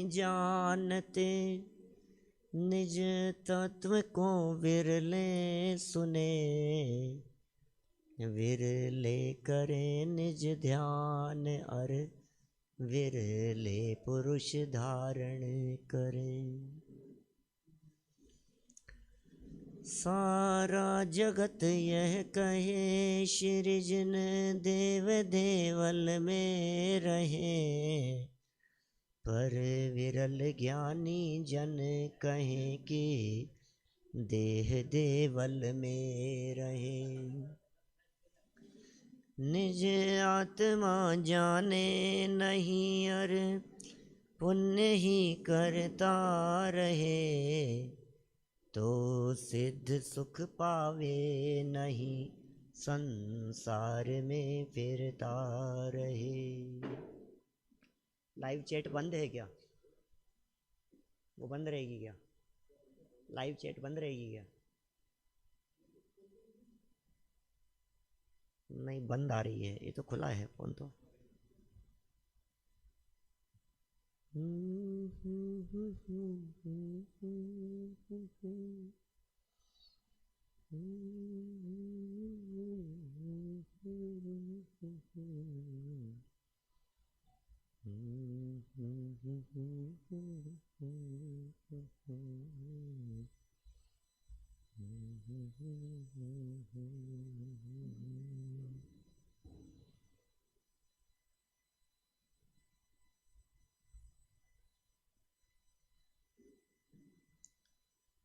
जानते, निज तत्व को विरले सुने, विरले करें निज ध्यान अर विरले पुरुष धारण करें। सारा जगत यह कहे सृजन देव देवल में रहे, पर विरल ज्ञानी जन कहें कि देह देवल में रहे। निज आत्मा जाने नहीं अर पुण्य ही करता रहे, तो सिद्ध सुख पावे नहीं संसार में फिरता रहे। लाइव चैट बंद है क्या? वो बंद रहेगी क्या? लाइव चैट बंद रहेगी क्या? नहीं, बंद आ रही है। ये तो खुला है फोन तो।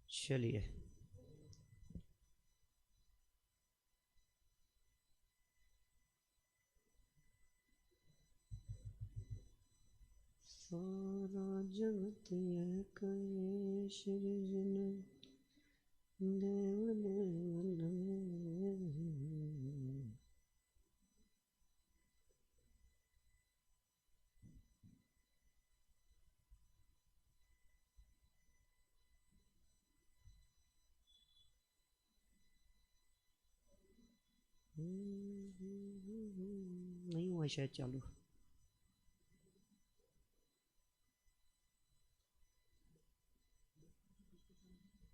चलिए, सारा जगत यह कहे सृजन देव देवल नहीं हुआ शायद चालू।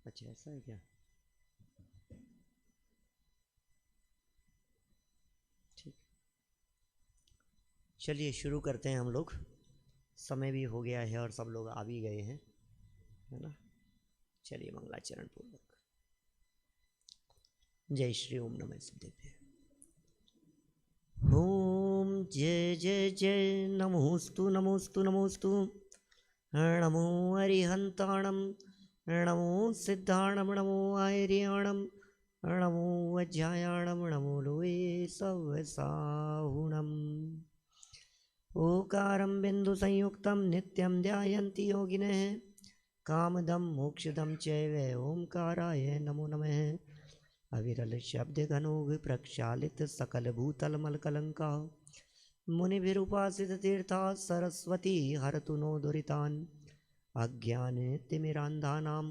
अच्छा, ऐसा है क्या? ठीक, चलिए शुरू करते हैं हम लोग। समय भी हो गया है और सब लोग आ भी गए हैं, है ना। चलिए मंगलाचरण पूर्वक। जय श्री ओम नमः शिवाय। ओम जय जय जय नमोस्तु नमोस्तु नमोस्तु। नमो अरिहंताणम, नमो सिद्धाणम, नमो आर्याणम, नमो वज्रायाणम, नमो लोये सवसाहुणम। ओकारं बिंदु संयुक्तं नित्यं ध्यायन्ति योगिनः, कामदं मोक्षदं चैव ओंकाराय नमो नमः। अविरल शब्द घनोग प्रक्षालित सकल भूतल मलकलंका, मुनिभिरुपासित तीर्था सरस्वती हरतु नो दुरितान्। अज्ञानतिमिरान्धानां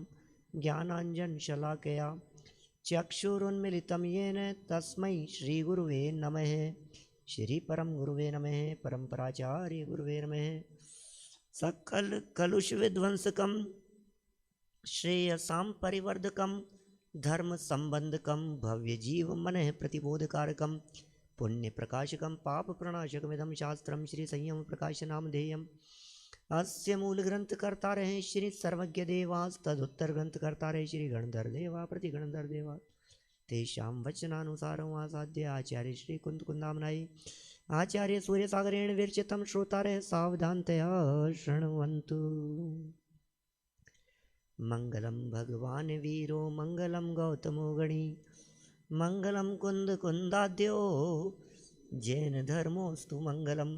ज्ञानाञ्जनशलाकया चक्षुरुन्मिलितं येन तस्मै श्रीगुरुवे नमः। श्री परम गुरुवे नमः। परम्पराचार्य गुरुवे नमः। सकल कलुष विध्वंसकं श्रेयसां परिवर्धकं, धर्म संबंधकं भव्य जीव मनः प्रतिबोधकारकं, पुण्य प्रकाशकं पाप प्रणाशकमिदं शास्त्रं श्री संयम प्रकाश नामधेयम्। अस्य मूल ग्रंथ कर्ता रहे श्री सर्वज्ञ देवास, तदुत्तर ग्रंथ कर्ता रहे श्री गणधर देवा प्रति गणधर देवा। तेषां वचनानुसारं आसाद्य आचार्य श्री कुंद कुंदामनाय आचार्य सूर्य सागरेण विरचितं श्रोतारः सावधानतया शृण्वन्तु। मंगलम भगवान वीरो मंगलम गौतमो गणी, मंगलम कुंद कुंदाद्यो जैन धर्मोस्तु मंगलम।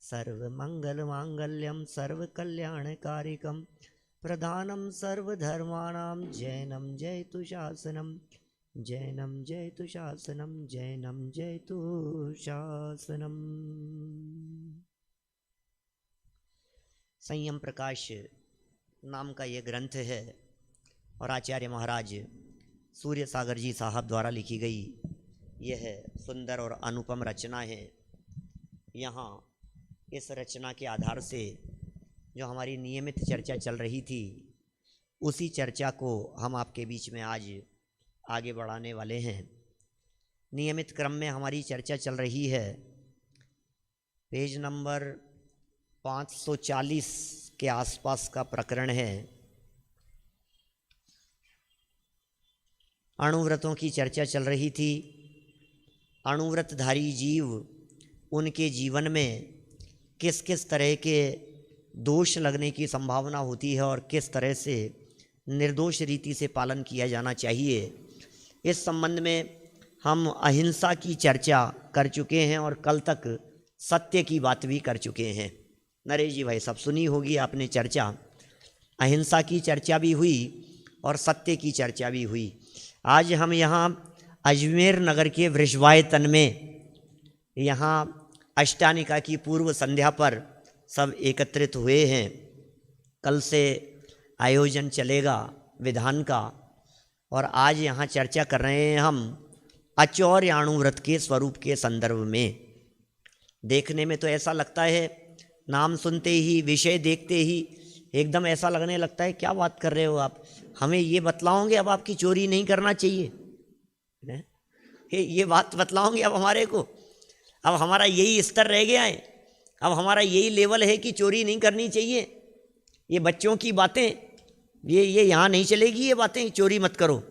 सर्व मंगल मांगल्यम सर्व कल्याणकारिकम, प्रधानम सर्वधर्माणां जैनम जयतु शासनम, जैनम जयतु शासनम, जैनम जयतु शासनम। संयम प्रकाश नाम का ये ग्रंथ है और आचार्य महाराज सूर्य सागर जी साहब द्वारा लिखी गई यह सुंदर और अनुपम रचना है। यहाँ इस रचना के आधार से जो हमारी नियमित चर्चा चल रही थी, उसी चर्चा को हम आपके बीच में आज आगे बढ़ाने वाले हैं। नियमित क्रम में हमारी चर्चा चल रही है। पेज नंबर 540 के आसपास का प्रकरण है। अणुव्रतों की चर्चा चल रही थी। अणुव्रतधारी जीव, उनके जीवन में किस किस तरह के दोष लगने की संभावना होती है और किस तरह से निर्दोष रीति से पालन किया जाना चाहिए। इस संबंध में हम अहिंसा की चर्चा कर चुके हैं और कल तक सत्य की बात भी कर चुके हैं। नरेश जी भाई सब सुनी होगी आपने चर्चा। अहिंसा की चर्चा भी हुई और सत्य की चर्चा भी हुई। आज हम यहाँ अजमेर नगर के वृषवायतन में यहाँ अष्टानिका की पूर्व संध्या पर सब एकत्रित हुए हैं। कल से आयोजन चलेगा विधान का, और आज यहाँ चर्चा कर रहे हैं हम अचौर्याणुव्रत के स्वरूप के संदर्भ में। देखने में तो ऐसा लगता है, नाम सुनते ही, विषय देखते ही एकदम ऐसा लगने लगता है क्या बात कर रहे हो आप, हमें ये बतलाओगे अब आपकी चोरी नहीं करना चाहिए, ये बात बतलाओगे अब हमारे को। अब हमारा यही स्तर रह गया है, अब हमारा यही लेवल है कि चोरी नहीं करनी चाहिए। ये बच्चों की बातें, ये यहाँ नहीं चलेगी, ये बातें चोरी मत करो।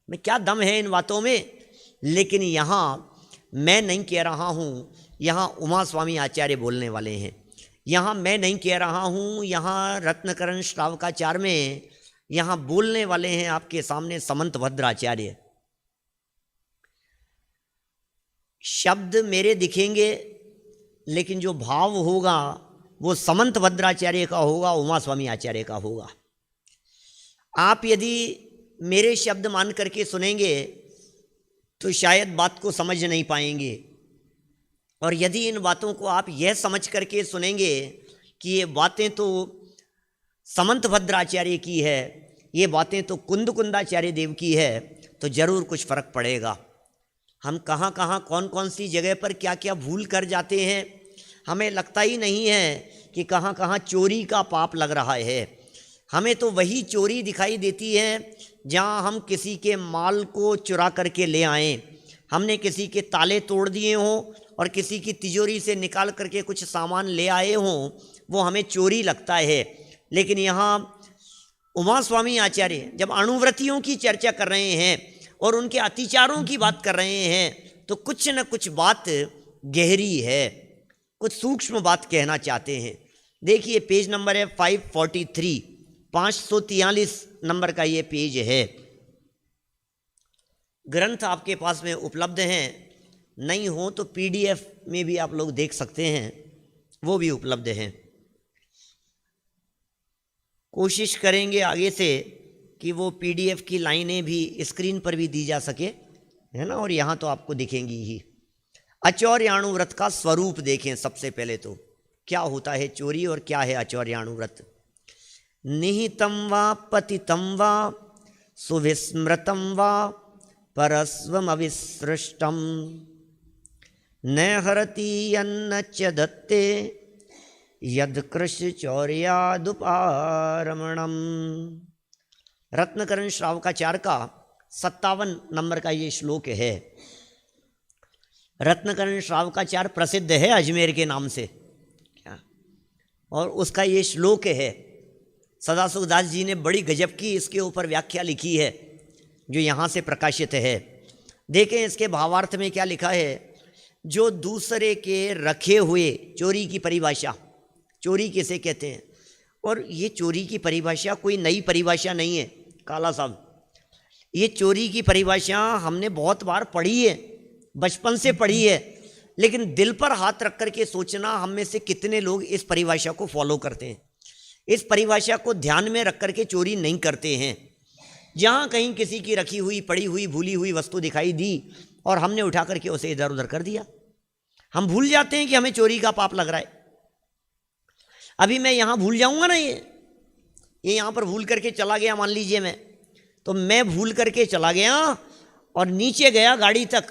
मैं क्या दम है इन बातों में। लेकिन यहाँ मैं नहीं कह रहा हूँ, यहाँ उमा स्वामी आचार्य बोलने वाले हैं। यहाँ मैं नहीं कह रहा हूँ, यहाँ रत्नकरण श्रावकाचार्य में यहाँ बोलने वाले हैं आपके सामने समंत भद्राचार्य। शब्द मेरे दिखेंगे लेकिन जो भाव होगा वो समंत भद्राचार्य का होगा, उमा स्वामी आचार्य का होगा। आप यदि मेरे शब्द मान करके सुनेंगे तो शायद बात को समझ नहीं पाएंगे, और यदि इन बातों को आप यह समझ करके सुनेंगे कि ये बातें तो समंत भद्राचार्य की है, ये बातें तो कुंदाचार्य देव की है, तो जरूर कुछ फर्क पड़ेगा। हम कहाँ कहाँ कौन कौन सी जगह पर क्या क्या भूल कर जाते हैं, हमें लगता ही नहीं है कि कहाँ कहाँ चोरी का पाप लग रहा है। हमें तो वही चोरी दिखाई देती है जहाँ हम किसी के माल को चुरा करके ले आएं, हमने किसी के ताले तोड़ दिए हों और किसी की तिजोरी से निकाल करके कुछ सामान ले आए हों, वो हमें चोरी लगता है। लेकिन यहाँ उमा स्वामी आचार्य जब अणुव्रतियों की चर्चा कर रहे हैं और उनके अतिचारों की बात कर रहे हैं, तो कुछ न कुछ बात गहरी है, कुछ सूक्ष्म बात कहना चाहते हैं। देखिए पेज नंबर है 543, 543 नंबर का ये पेज है। ग्रंथ आपके पास में उपलब्ध हैं, नहीं हो तो PDF में भी आप लोग देख सकते हैं, वो भी उपलब्ध हैं। कोशिश करेंगे आगे से कि वो PDF की लाइनें भी स्क्रीन पर भी दी जा सके, है ना, और यहाँ तो आपको दिखेंगी ही। अचौर्याणुव्रत का स्वरूप देखें सबसे पहले तो, क्या होता है चोरी और क्या है अचौर्याणुव्रत। निहितं वा पतितं वा सुविस्मृतं वा परस्वमविसृष्टं न हरति यन्न च दत्ते यद्कृशचौर्यादुपारमणम्। रत्नकरण श्रावकाचार्य का 57 नंबर का ये श्लोक है। रत्नकरण श्रावकाचार्य प्रसिद्ध है अजमेर के नाम से, क्या, और उसका ये श्लोक है। सदाशिवदास जी ने बड़ी गजब की इसके ऊपर व्याख्या लिखी है जो यहाँ से प्रकाशित है। देखें इसके भावार्थ में क्या लिखा है। जो दूसरे के रखे हुए, चोरी की परिभाषा, चोरी किसे कहते हैं, और ये चोरी की परिभाषा कोई नई परिभाषा नहीं है काला साहब। ये चोरी की परिभाषा हमने बहुत बार पढ़ी है, बचपन से पढ़ी है, लेकिन दिल पर हाथ रख करके सोचना हम में से कितने लोग इस परिभाषा को फॉलो करते हैं, इस परिभाषा को ध्यान में रख करके चोरी नहीं करते हैं। जहाँ कहीं किसी की रखी हुई, पड़ी हुई, भूली हुई वस्तु दिखाई दी और हमने उठा करके उसे इधर उधर कर दिया, हम भूल जाते हैं कि हमें चोरी का पाप लग रहा है। अभी मैं यहाँ भूल जाऊँगा ना, ये यहाँ पर भूल करके चला गया, मान लीजिए मैं भूल करके चला गया और नीचे गया गाड़ी तक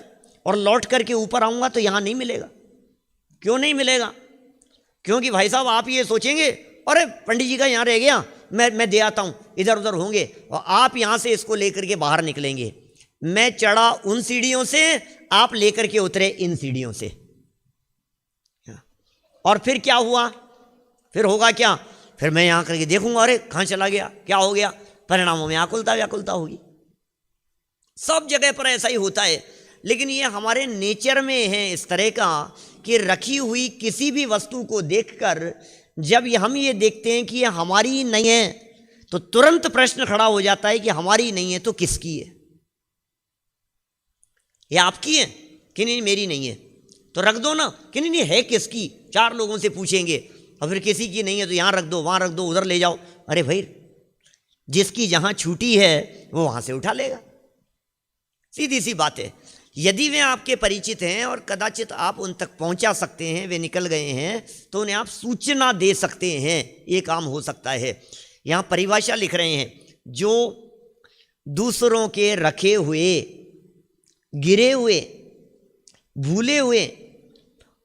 और लौट करके ऊपर आऊँगा तो यहाँ नहीं मिलेगा। क्यों नहीं मिलेगा? क्योंकि भाई साहब आप ये सोचेंगे अरे पंडित जी का यहाँ रह गया, मैं दे आता हूँ, इधर उधर होंगे और आप यहाँ से इसको लेकर के बाहर निकलेंगे। मैं चढ़ा उन सीढ़ियों से, आप लेकर के उतरे इन सीढ़ियों से। और फिर क्या हुआ, फिर होगा क्या, फिर मैं यहाँ करके देखूंगा अरे कहाँ चला गया, क्या हो गया, परिणामों में आकुलता व्याकुलता होगी। सब जगह पर ऐसा ही होता है। लेकिन ये हमारे नेचर में है इस तरह का कि रखी हुई किसी भी वस्तु को देखकर जब हम ये देखते हैं कि ये हमारी नहीं है तो तुरंत प्रश्न खड़ा हो जाता है कि हमारी नहीं है तो किसकी है? ये आपकी है कि नहीं, मेरी नहीं है तो रख दो ना, कि नहीं है किसकी, 4 लोगों से पूछेंगे और फिर किसी की नहीं है तो यहाँ रख दो, वहाँ रख दो, उधर ले जाओ। अरे भाई जिसकी जहाँ छूटी है वो वहाँ से उठा लेगा, सीधी सी बात है। यदि वे आपके परिचित हैं और कदाचित आप उन तक पहुंचा सकते हैं, वे निकल गए हैं, तो उन्हें आप सूचना दे सकते हैं, ये काम हो सकता है। यहाँ परिभाषा लिख रहे हैं, जो दूसरों के रखे हुए, गिरे हुए, भूले हुए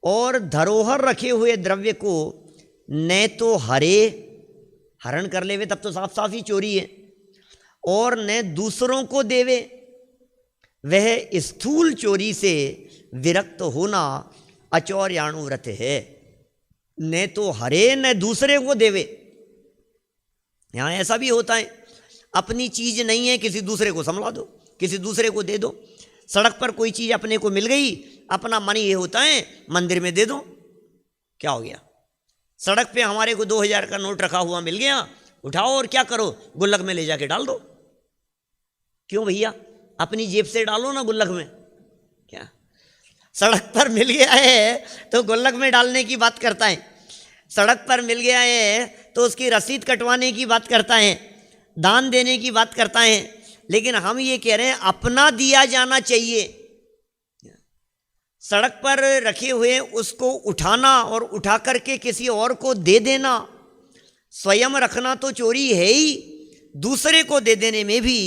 और धरोहर रखे हुए द्रव्य को न तो हरण कर लेवे, तब तो साफ साफ ही चोरी है, और न दूसरों को देवे, वह स्थूल चोरी से विरक्त होना अचौर्याणु व्रत है। न तो हरे न दूसरे को देवे। यहां ऐसा भी होता है, अपनी चीज नहीं है किसी दूसरे को समला दो, किसी दूसरे को दे दो। सड़क पर कोई चीज अपने को मिल गई, अपना मन ये होता है मंदिर में दे दो, क्या हो गया। सड़क पे हमारे को 2000 का नोट रखा हुआ मिल गया, उठाओ और क्या करो, गुल्लक में ले जाके डाल दो। क्यों भैया, अपनी जेब से डालो ना गुल्लक में, क्या सड़क पर मिल गया है तो गुल्लक में डालने की बात करता है, सड़क पर मिल गया है तो उसकी रसीद कटवाने की बात करता है, दान देने की बात करता है। लेकिन हम ये कह रहे हैं अपना दिया जाना चाहिए। सड़क पर रखे हुए उसको उठाना और उठा करके किसी और को दे देना, स्वयं रखना तो चोरी है ही, दूसरे को दे देने में भी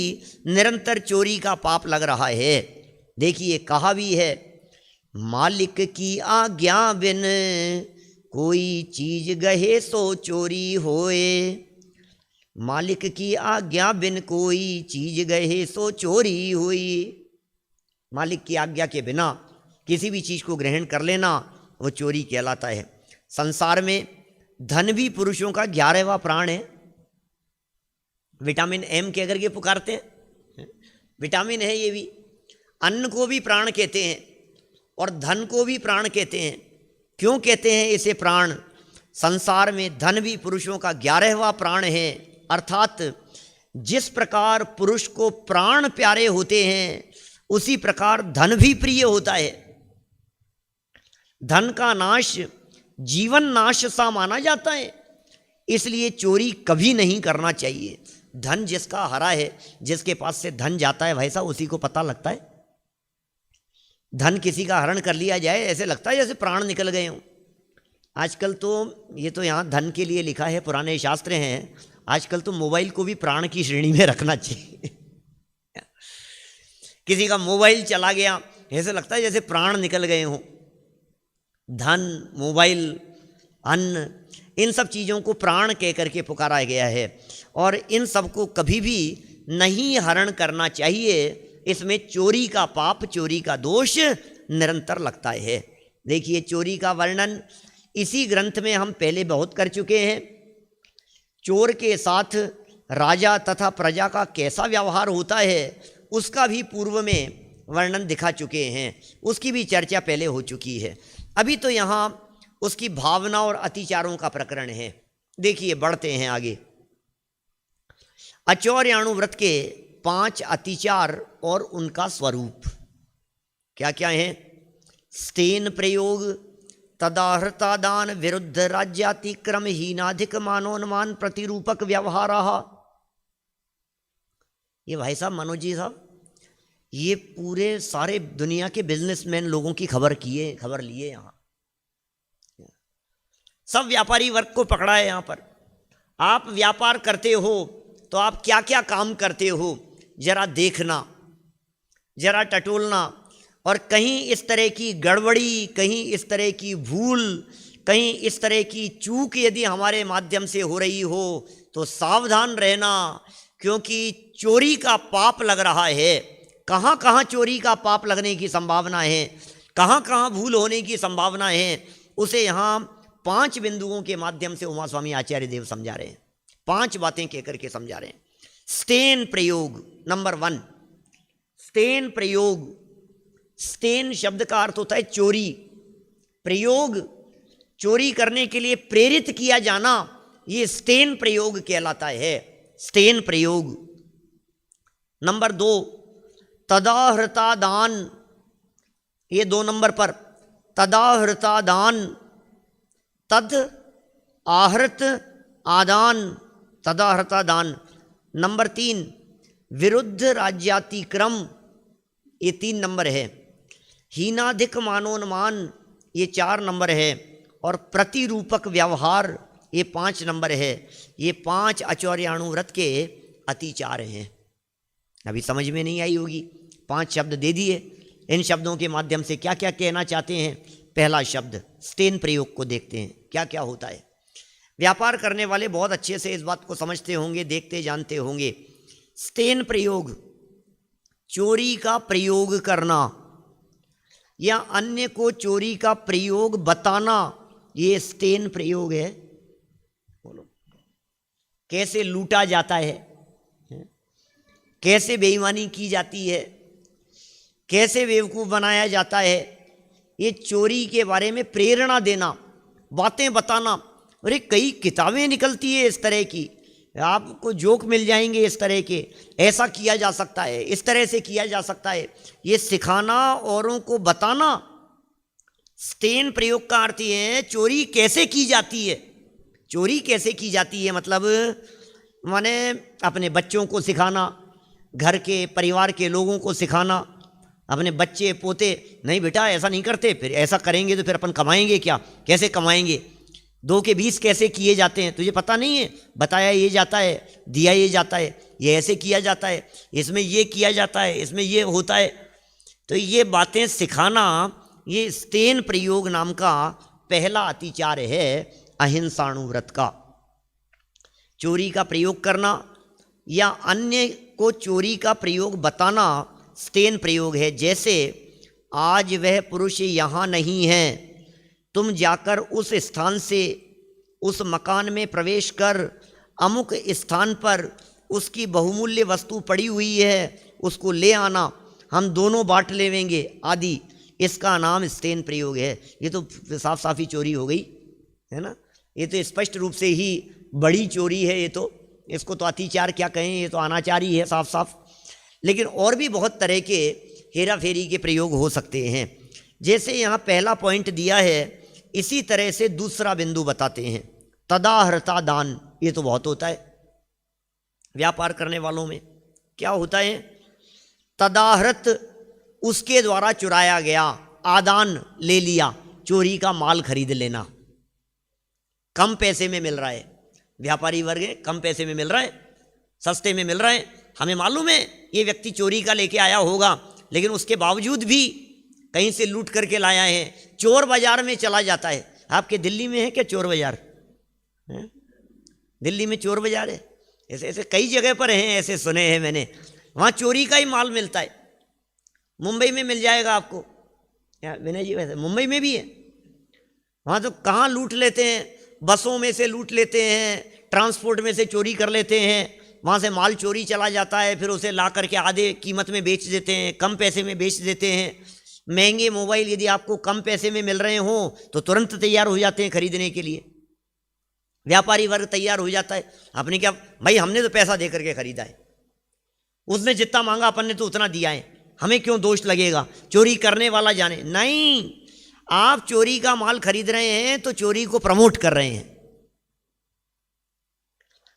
निरंतर चोरी का पाप लग रहा है। देखिए कहा भी है, मालिक की आज्ञा बिन कोई चीज गहे सो चोरी होए। मालिक की आज्ञा बिन कोई चीज गहे सो चोरी हुई। मालिक की आज्ञा के बिना किसी भी चीज को ग्रहण कर लेना वो चोरी कहलाता है। संसार में धन भी पुरुषों का 11वां प्राण है। विटामिन एम के अगर ये पुकारते हैं, विटामिन है ये भी। अन्न को भी प्राण कहते हैं और धन को भी प्राण कहते हैं। क्यों कहते हैं इसे प्राण? संसार में धन भी पुरुषों का 11वां प्राण है। अर्थात जिस प्रकार पुरुष को प्राण प्यारे होते हैं उसी प्रकार धन भी प्रिय होता है। धन का नाश जीवन नाश सा माना जाता है, इसलिए चोरी कभी नहीं करना चाहिए। धन जिसका हरा है, जिसके पास से धन जाता है भाई साहब, उसी को पता लगता है। धन किसी का हरण कर लिया जाए ऐसे लगता है जैसे प्राण निकल गए हों। आजकल तो ये तो यहाँ धन के लिए लिखा है, पुराने शास्त्र हैं, आजकल तो मोबाइल को भी प्राण की श्रेणी में रखना चाहिए। किसी का मोबाइल चला गया ऐसे लगता है जैसे प्राण निकल गए हों। धन, मोबाइल, अन्न, इन सब चीज़ों को प्राण कह करके पुकारा गया है और इन सब को कभी भी नहीं हरण करना चाहिए। इसमें चोरी का पाप, चोरी का दोष निरंतर लगता है। देखिए चोरी का वर्णन इसी ग्रंथ में हम पहले बहुत कर चुके हैं। चोर के साथ राजा तथा प्रजा का कैसा व्यवहार होता है उसका भी पूर्व में वर्णन दिखा चुके हैं, उसकी भी चर्चा पहले हो चुकी है। अभी तो यहाँ उसकी भावना और अतिचारों का प्रकरण है। देखिए बढ़ते हैं आगे। अचौर्याणु व्रत के 5 अतिचार और उनका स्वरूप क्या क्या है? स्तेन प्रयोग, तदाहृता दान, विरुद्ध राज्यातिक्रम, हीनाधिक मानोन्मान, प्रतिरूपक व्यवहार। ये भाई साहब, मनोज जी साहब, ये पूरे सारे दुनिया के बिजनेसमैन लोगों की खबर लिए यहाँ। सब व्यापारी वर्ग को पकड़ा है यहाँ पर। आप व्यापार करते हो तो आप क्या क्या काम करते हो जरा देखना, जरा टटोलना, और कहीं इस तरह की गड़बड़ी, कहीं इस तरह की भूल, कहीं इस तरह की चूक यदि हमारे माध्यम से हो रही हो तो सावधान रहना, क्योंकि चोरी का पाप लग रहा है। कहाँ कहाँ चोरी का पाप लगने की संभावना है, कहाँ कहाँ भूल होने की संभावना है, उसे यहाँ 5 बिंदुओं के माध्यम से उमा स्वामी आचार्य देव समझा रहे हैं। 5 बातें कहकर के समझा रहे हैं। स्टेन प्रयोग नंबर 1, स्टेन प्रयोग। स्टेन शब्द का अर्थ होता है चोरी। प्रयोग, चोरी करने के लिए प्रेरित किया जाना, ये स्टेन प्रयोग कहलाता है, स्टेन प्रयोग। नंबर 2, तदाहृता दान, ये 2 नंबर पर, तदाहृता दान, तद आहृत आदान, तदाहृता दान। नंबर 3, विरुद्ध राज्यातिक्रम, ये 3 नंबर है। हीनाधिक मानोन्मान, ये 4 नंबर है। और प्रतिरूपक व्यवहार, ये 5 नंबर है। ये 5 आचार्याणु व्रत के अतिचार हैं। अभी समझ में नहीं आई होगी, 5 शब्द दे दिए। इन शब्दों के माध्यम से क्या क्या कहना चाहते हैं। पहला शब्द स्टेन प्रयोग को देखते हैं, क्या क्या होता है। व्यापार करने वाले बहुत अच्छे से इस बात को समझते होंगे, देखते जानते होंगे। स्टेन प्रयोग, चोरी का प्रयोग करना या अन्य को चोरी का प्रयोग बताना, ये स्टेन प्रयोग है। बोलो, कैसे लूटा जाता है, कैसे बेईमानी की जाती है, कैसे बेवकूफ़ बनाया जाता है, ये चोरी के बारे में प्रेरणा देना, बातें बताना। अरे कई किताबें निकलती है इस तरह की, आपको जोक मिल जाएंगे इस तरह के, ऐसा किया जा सकता है, इस तरह से किया जा सकता है। ये सिखाना, औरों को बताना। स्टेन प्रयोग का अर्थ ये है चोरी कैसे की जाती है। चोरी कैसे की जाती है मतलब माने अपने बच्चों को सिखाना, घर के परिवार के लोगों को सिखाना, अपने बच्चे पोते, नहीं बेटा ऐसा नहीं करते, फिर ऐसा करेंगे तो फिर अपन कमाएंगे क्या, कैसे कमाएंगे, 2 के 20 कैसे किए जाते हैं, तुझे पता नहीं है, बताया ये जाता है, दिया ये जाता है, ये ऐसे किया जाता है, इसमें ये किया जाता है, इसमें ये होता है। तो ये बातें सिखाना, ये स्टेन प्रयोग नाम का पहला अतिचार है अहिंसाणु व्रत का। चोरी का प्रयोग करना या अन्य को चोरी का प्रयोग बताना स्टेन प्रयोग है। जैसे आज वह पुरुष यहाँ नहीं है, तुम जाकर उस स्थान से उस मकान में प्रवेश कर अमुक स्थान पर उसकी बहुमूल्य वस्तु पड़ी हुई है, उसको ले आना, हम दोनों बांट लेवेंगे आदि। इसका नाम स्टेन प्रयोग है। ये तो साफ साफ ही चोरी हो गई है ना, ये तो स्पष्ट रूप से ही बड़ी चोरी है। ये तो इसको तो अतिचार क्या कहें, ये तो अनाचारी है साफ साफ। लेकिन और भी बहुत तरह के हेरा फेरी के प्रयोग हो सकते हैं। जैसे यहाँ पहला पॉइंट दिया है, इसी तरह से दूसरा बिंदु बताते हैं, तदाहृता दान। ये तो बहुत होता है व्यापार करने वालों में। क्या होता है, तदाहृत उसके द्वारा चुराया गया, आदान ले लिया, चोरी का माल खरीद लेना, कम पैसे में मिल रहा है। व्यापारी वर्ग है, कम पैसे में मिल रहा है, सस्ते में मिल रहा है। हमें मालूम है ये व्यक्ति चोरी का लेके आया होगा, लेकिन उसके बावजूद भी कहीं से लूट करके लाया है, चोर बाजार में चला जाता है। आपके दिल्ली में है क्या चोर बाजार है? दिल्ली में चोर बाजार है, ऐसे ऐसे कई जगह पर हैं, ऐसे सुने हैं मैंने। वहाँ चोरी का ही माल मिलता है। मुंबई में मिल जाएगा आपको, विनय जी वैसे मुंबई में भी है। वहाँ तो कहाँ लूट लेते हैं, बसों में से लूट लेते हैं, ट्रांसपोर्ट में से चोरी कर लेते हैं, वहाँ से माल चोरी चला जाता है, फिर उसे ला करके आधे कीमत में बेच देते हैं, कम पैसे में बेच देते हैं। महंगे मोबाइल यदि आपको कम पैसे में मिल रहे हों तो तुरंत तैयार हो जाते हैं खरीदने के लिए, व्यापारी वर्ग तैयार हो जाता है। आपने क्या भाई, हमने तो पैसा दे करके खरीदा है, उसने जितना मांगा अपन ने तो उतना दिया है, हमें क्यों दोष लगेगा, चोरी करने वाला जाने। नहीं, आप चोरी का माल खरीद रहे हैं तो चोरी को प्रमोट कर रहे हैं,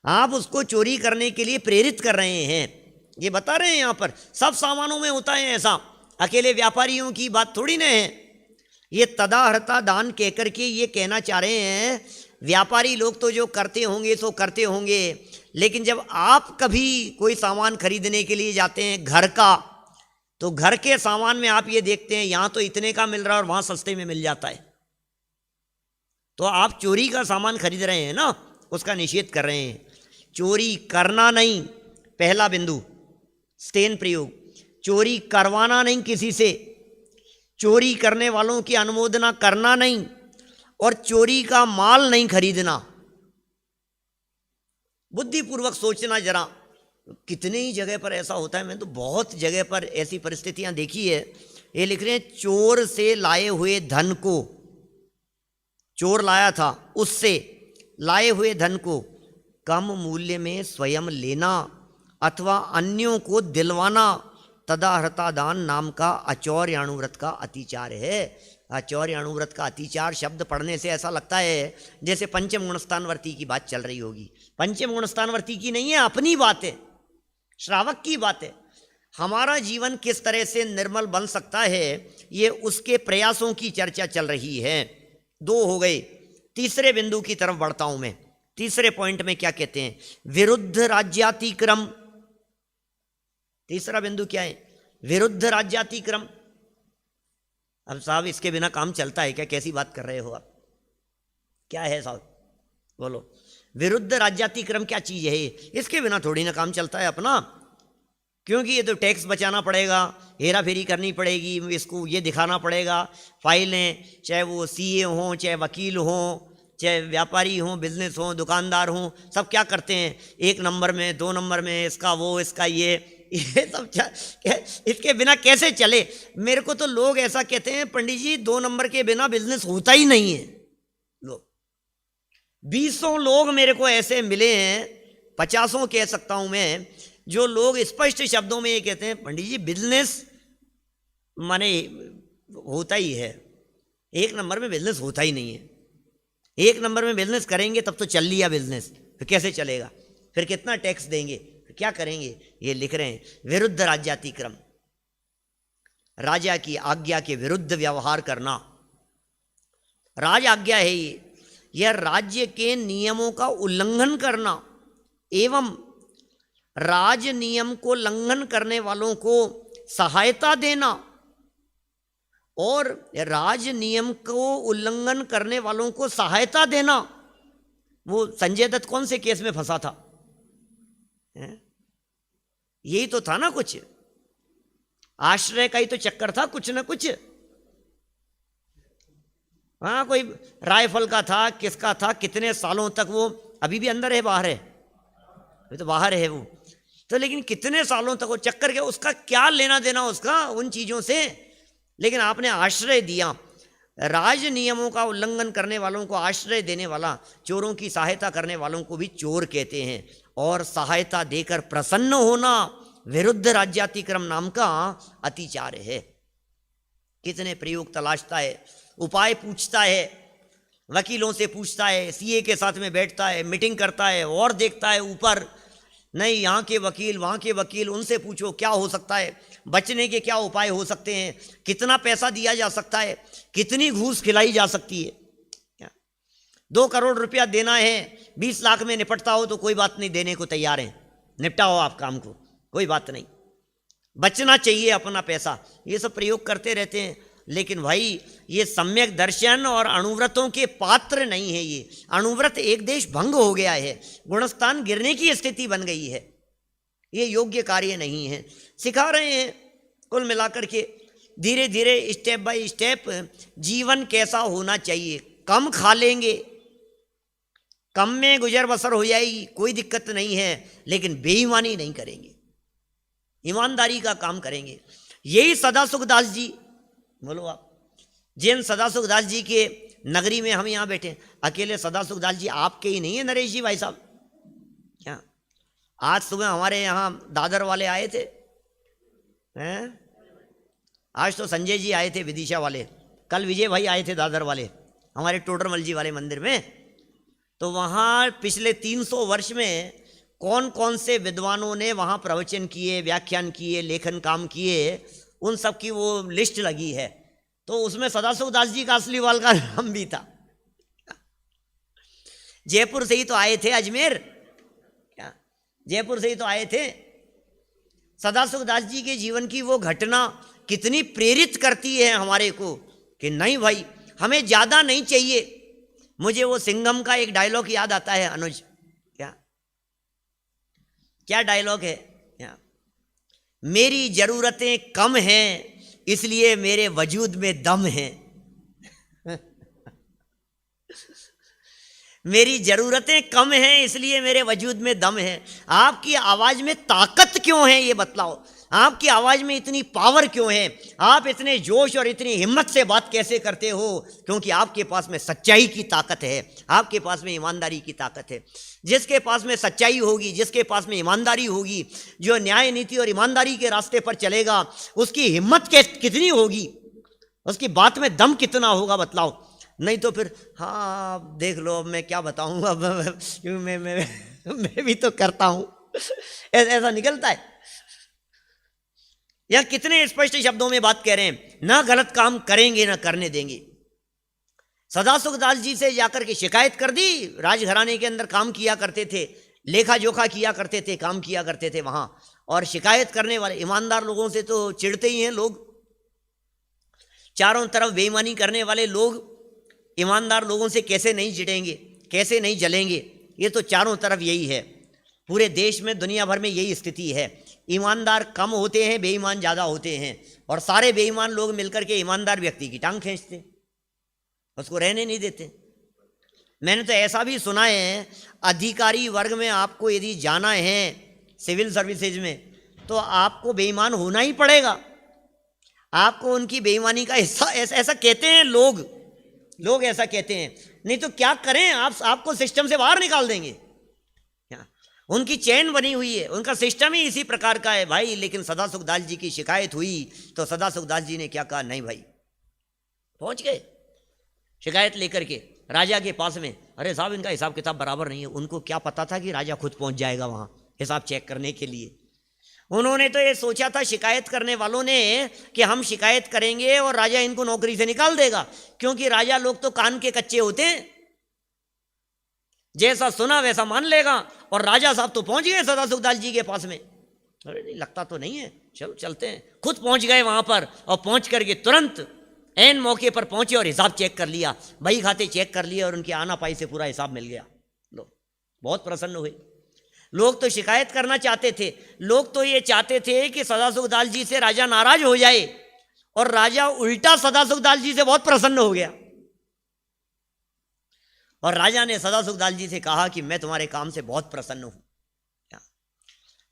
आप उसको चोरी करने के लिए प्रेरित कर रहे हैं। ये बता रहे हैं यहाँ पर सब सामानों में होता है ऐसा, अकेले व्यापारियों की बात थोड़ी ना है। ये तदाहृता दान कहकर के ये कहना चाह रहे हैं, व्यापारी लोग तो जो करते होंगे तो करते होंगे, लेकिन जब आप कभी कोई सामान खरीदने के लिए जाते हैं घर का, तो घर के सामान में आप ये देखते हैं यहाँ तो इतने का मिल रहा है और वहाँ सस्ते में मिल जाता है। तो आप चोरी का सामान खरीद रहे हैं ना, उसका निषेध कर रहे हैं। चोरी करना नहीं, पहला बिंदु स्टेन प्रयोग। चोरी करवाना नहीं किसी से, चोरी करने वालों की अनुमोदना करना नहीं, और चोरी का माल नहीं खरीदना। बुद्धिपूर्वक सोचना जरा। कितने ही जगह पर ऐसा होता है, मैंने तो बहुत जगह पर ऐसी परिस्थितियां देखी है। ये लिख रहे हैं, चोर से लाए हुए धन को, चोर लाया था, उससे लाए हुए धन को कम मूल्य में स्वयं लेना अथवा अन्यों को दिलवाना तदाहृता दान नाम का अचौर्याणुव्रत का अतिचार है। अचौर्याणुव्रत का अतिचार शब्द पढ़ने से ऐसा लगता है जैसे पंचम गुणस्थानवर्ती की बात चल रही होगी। पंचम गुणस्थानवर्ती की नहीं है, अपनी बात है, श्रावक की बात है। हमारा जीवन किस तरह से निर्मल बन सकता है, ये उसके प्रयासों की चर्चा चल रही है। 2 हो गए। तीसरे बिंदु की तरफ बढ़ता हूं मैं। तीसरे पॉइंट में क्या कहते हैं? विरुद्ध राज्यातिक्रम। तीसरा बिंदु क्या है? विरुद्ध राज्यातिक्रम। अब साहब इसके बिना काम चलता है क्या? कैसी बात कर रहे हो आप? क्या है साहब, बोलो। विरुद्ध राज्यातिक्रम क्या चीज है? इसके बिना थोड़ी ना काम चलता है अपना, क्योंकि ये तो टैक्स बचाना पड़ेगा, हेरा फेरी करनी पड़ेगी, इसको ये दिखाना पड़ेगा, फाइलें, चाहे वो सीए हों, चाहे वकील हों, चाहे व्यापारी हों, बिजनेस हों, दुकानदार हों, सब क्या करते हैं, 1 नंबर में, 2 नंबर में, इसका वो, इसका ये सब इसके बिना कैसे चले? मेरे को तो लोग ऐसा कहते हैं, पंडित जी 2 नंबर के बिना बिजनेस होता ही नहीं है। लोग 20 लोग मेरे को ऐसे मिले हैं, 50 कह सकता हूं मैं, जो लोग स्पष्ट शब्दों में ये कहते हैं, पंडित जी बिजनेस माने होता ही है, 1 नंबर में बिजनेस होता ही नहीं है। 1 नंबर में बिजनेस करेंगे तब तो चल लिया बिजनेस, फिर कैसे चलेगा? फिर कितना टैक्स देंगे, फिर क्या करेंगे? ये लिख रहे हैं विरुद्ध राज्यातिक्रम। राजा की आज्ञा के विरुद्ध व्यवहार करना, राज आज्ञा है ये, यह राज्य के नियमों का उल्लंघन करना एवं राज नियम को उल्लंघन करने वालों को सहायता देना, और राज नियम को उल्लंघन करने वालों को सहायता देना। वो संजय दत्त कौन से केस में फंसा था? यही तो था ना, कुछ आश्रय का ही तो चक्कर था, कुछ ना कुछ। हाँ, कोई राइफल का था, किसका था, कितने सालों तक वो अभी भी अंदर है, बाहर है? अभी तो बाहर है वो तो, लेकिन कितने सालों तक वो चक्कर के, उसका क्या लेना देना उसका उन चीजों से? लेकिन आपने आश्रय दिया। राज नियमों का उल्लंघन करने वालों को आश्रय देने वाला, चोरों की सहायता करने वालों को भी चोर कहते हैं। और सहायता देकर प्रसन्न होना विरुद्ध राज्यातिक्रम नाम का अतिचार है। कितने प्रयोग तलाशता है, उपाय पूछता है, वकीलों से पूछता है, सीए के साथ में बैठता है, मीटिंग करता है, और देखता है ऊपर, नहीं यहाँ के वकील, वहाँ के वकील, उनसे पूछो क्या हो सकता है, बचने के क्या उपाय हो सकते हैं, कितना पैसा दिया जा सकता है, कितनी घूस खिलाई जा सकती है। 2 करोड़ रुपया देना है, 20 लाख में निपटता हो तो कोई बात नहीं, देने को तैयार हैं, निपटाओ आप काम को, कोई बात नहीं, बचना चाहिए अपना पैसा। ये सब प्रयोग करते रहते हैं। लेकिन भाई ये सम्यक दर्शन और अणुव्रतों के पात्र नहीं है। ये अणुव्रत एक देश भंग हो गया है, गुणस्थान गिरने की स्थिति बन गई है, ये योग्य कार्य नहीं है। सिखा रहे हैं कुल मिलाकर के, धीरे धीरे स्टेप बाय स्टेप जीवन कैसा होना चाहिए। कम खा लेंगे, कम में गुजर बसर हो जाएगी, कोई दिक्कत नहीं है, लेकिन बेईमानी नहीं करेंगे, ईमानदारी का काम करेंगे। यही सदासुखदास जी, बोलो आप, जिन सदासुखदास जी के नगरी में हम यहाँ बैठे, अकेले सदासुखदास जी आपके ही नहीं है नरेश जी भाई साहब। क्या आज सुबह हमारे यहाँ दादर वाले आए थे हैं? आज तो संजय जी आए थे विदिशा वाले, कल विजय भाई आए थे दादर वाले, हमारे टोडरमल जी वाले मंदिर में। तो वहाँ पिछले 300 वर्ष में कौन कौन से विद्वानों ने वहाँ प्रवचन किए, व्याख्यान किए, लेखन काम किए, उन सब की वो लिस्ट लगी है। तो उसमें सदासुखदास जी का असलीवाल का नाम भी था। जयपुर से ही तो आए थे, अजमेर, क्या जयपुर से ही तो आए थे। सदासुखदास जी के जीवन की वो घटना कितनी प्रेरित करती है हमारे को कि नहीं भाई, हमें ज़्यादा नहीं चाहिए, मुझे वो सिंघम का एक डायलॉग याद आता है अनुज, क्या क्या डायलॉग है, क्या? मेरी जरूरतें कम हैं इसलिए मेरे वजूद में दम है। मेरी ज़रूरतें कम हैं इसलिए मेरे वजूद में दम है। आपकी आवाज़ में ताकत क्यों है ये बतलाओ, आपकी आवाज़ में इतनी पावर क्यों है, आप इतने जोश और इतनी हिम्मत से बात कैसे करते हो? क्योंकि आपके पास में सच्चाई की ताकत है, आपके पास में ईमानदारी की ताकत है। जिसके पास में सच्चाई होगी, जिसके पास में ईमानदारी होगी, जो न्याय नीति और ईमानदारी के रास्ते पर चलेगा, उसकी हिम्मत कितनी होगी, उसकी बात में दम कितना होगा बतलाओ। नहीं तो फिर हाँ देख लो, अब मैं क्या बताऊँ, अब मैं भी तो करता हूँ, ऐसा निकलता है। या कितने स्पष्ट शब्दों में बात कह रहे हैं, ना गलत काम करेंगे ना करने देंगे। सदासुखदास जी से जाकर के शिकायत कर दी, राजघराने के अंदर काम किया करते थे, लेखा जोखा किया करते थे, काम किया करते थे वहां, और शिकायत करने वाले ईमानदार लोगों से तो चिढ़ते ही हैं लोग। चारों तरफ बेईमानी करने वाले लोग ईमानदार लोगों से कैसे नहीं चिढ़ेंगे, कैसे नहीं जलेंगे? ये तो चारों तरफ यही है, पूरे देश में दुनिया भर में यही स्थिति है। ईमानदार कम होते हैं, बेईमान ज़्यादा होते हैं, और सारे बेईमान लोग मिलकर के ईमानदार व्यक्ति की टांग खींचते, उसको रहने नहीं देते। मैंने तो ऐसा भी सुना है, अधिकारी वर्ग में आपको यदि जाना है सिविल सर्विसेज में, तो आपको बेईमान होना ही पड़ेगा, आपको उनकी बेईमानी का हिस्सा, ऐसा कहते हैं लोग ऐसा कहते हैं। नहीं तो क्या करें, आपको सिस्टम से बाहर निकाल देंगे। उनकी चैन बनी हुई है, उनका सिस्टम ही इसी प्रकार का है भाई। लेकिन सदासुखदास जी की शिकायत हुई तो सदासुखदास जी ने क्या कहा, नहीं भाई, पहुंच गए शिकायत लेकर के राजा के पास में। अरे साहब, इनका हिसाब किताब बराबर नहीं है। उनको क्या पता था कि राजा खुद पहुंच जाएगा वहां हिसाब चेक करने के लिए। उन्होंने तो ये सोचा था, शिकायत करने वालों ने, कि हम शिकायत करेंगे और राजा इनको नौकरी से निकाल देगा, क्योंकि राजा लोग तो कान के कच्चे होते हैं, जैसा सुना वैसा मान लेगा। और राजा साहब तो पहुंच गए सदासुखदास जी के पास में। अरे नहीं, लगता तो नहीं है, चलो चलते हैं। खुद पहुंच गए वहां पर, और पहुंच करके तुरंत एन मौके पर पहुंचे और हिसाब चेक कर लिया, बही खाते चेक कर लिया, और उनकी आना पाई से पूरा हिसाब मिल गया। लो, बहुत प्रसन्न हुए। लोग तो शिकायत करना चाहते थे, लोग तो ये चाहते थे कि सदासुखदास जी से राजा नाराज हो जाए, और राजा उल्टा सदासुखदास जी से बहुत प्रसन्न हो गया। और राजा ने सदासुखदास जी से कहा कि मैं तुम्हारे काम से बहुत प्रसन्न हूं,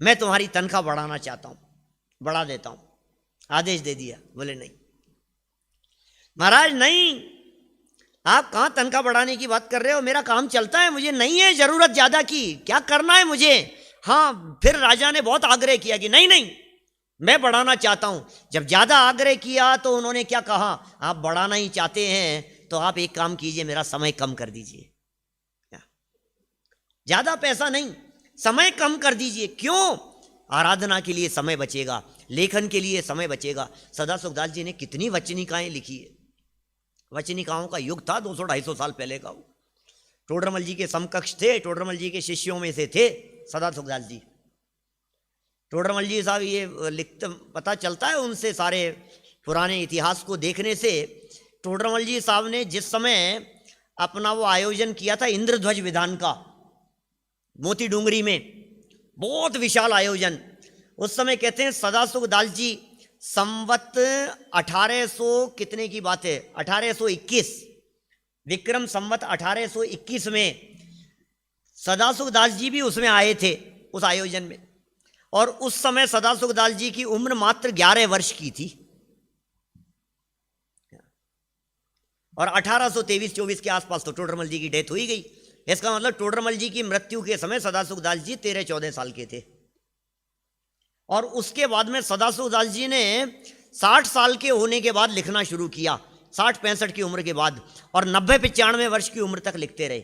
मैं तुम्हारी तनख्वाह बढ़ाना चाहता हूं, बढ़ा देता हूं। आदेश दे दिया। बोले नहीं महाराज, नहीं, आप कहां तनख्वाह बढ़ाने की बात कर रहे हो, मेरा काम चलता है, मुझे नहीं है जरूरत ज्यादा की, क्या करना है मुझे। हाँ, फिर राजा ने बहुत आग्रह किया कि नहीं नहीं, मैं बढ़ाना चाहता हूं। जब ज्यादा आग्रह किया तो उन्होंने क्या कहा, आप बढ़ाना ही चाहते हैं तो आप एक काम कीजिए, मेरा समय कम कर दीजिए। ज्यादा पैसा नहीं, समय कम कर दीजिए। क्यों? आराधना के लिए समय बचेगा, लेखन के लिए समय बचेगा। सदासुखदास जी ने कितनी वचनिकाएं लिखी है। वचनिकाओं का युग था 200-250 साल पहले का। टोडरमल जी के समकक्ष थे, टोडरमल जी के शिष्यों में से थे सदासुखदास जी। टोडरमल जी साहब ये लिखते, पता चलता है उनसे, सारे पुराने इतिहास को देखने से। टोडरमल जी साहब ने जिस समय अपना वो आयोजन किया था इंद्रध्वज विधान का, मोती डूंगरी में, बहुत विशाल आयोजन, उस समय कहते हैं सदासुखदास जी संवत 1800 कितने की बात है, 1821, विक्रम संवत 1821 में सदासुखदास जी भी उसमें आए थे उस आयोजन में। और उस समय सदासुखदास जी की उम्र मात्र 11 वर्ष की थी, और 1823-24 के आसपास तो टोडरमल जी की डेथ हुई गई। इसका मतलब टोडरमल जी की मृत्यु के समय सदासुखदास जी 13-14 साल के थे। और उसके बाद में सदासुखदास जी ने 60 साल के होने के बाद लिखना शुरू किया, 60-65 की उम्र के बाद, और 90-95 वर्ष की उम्र तक लिखते रहे।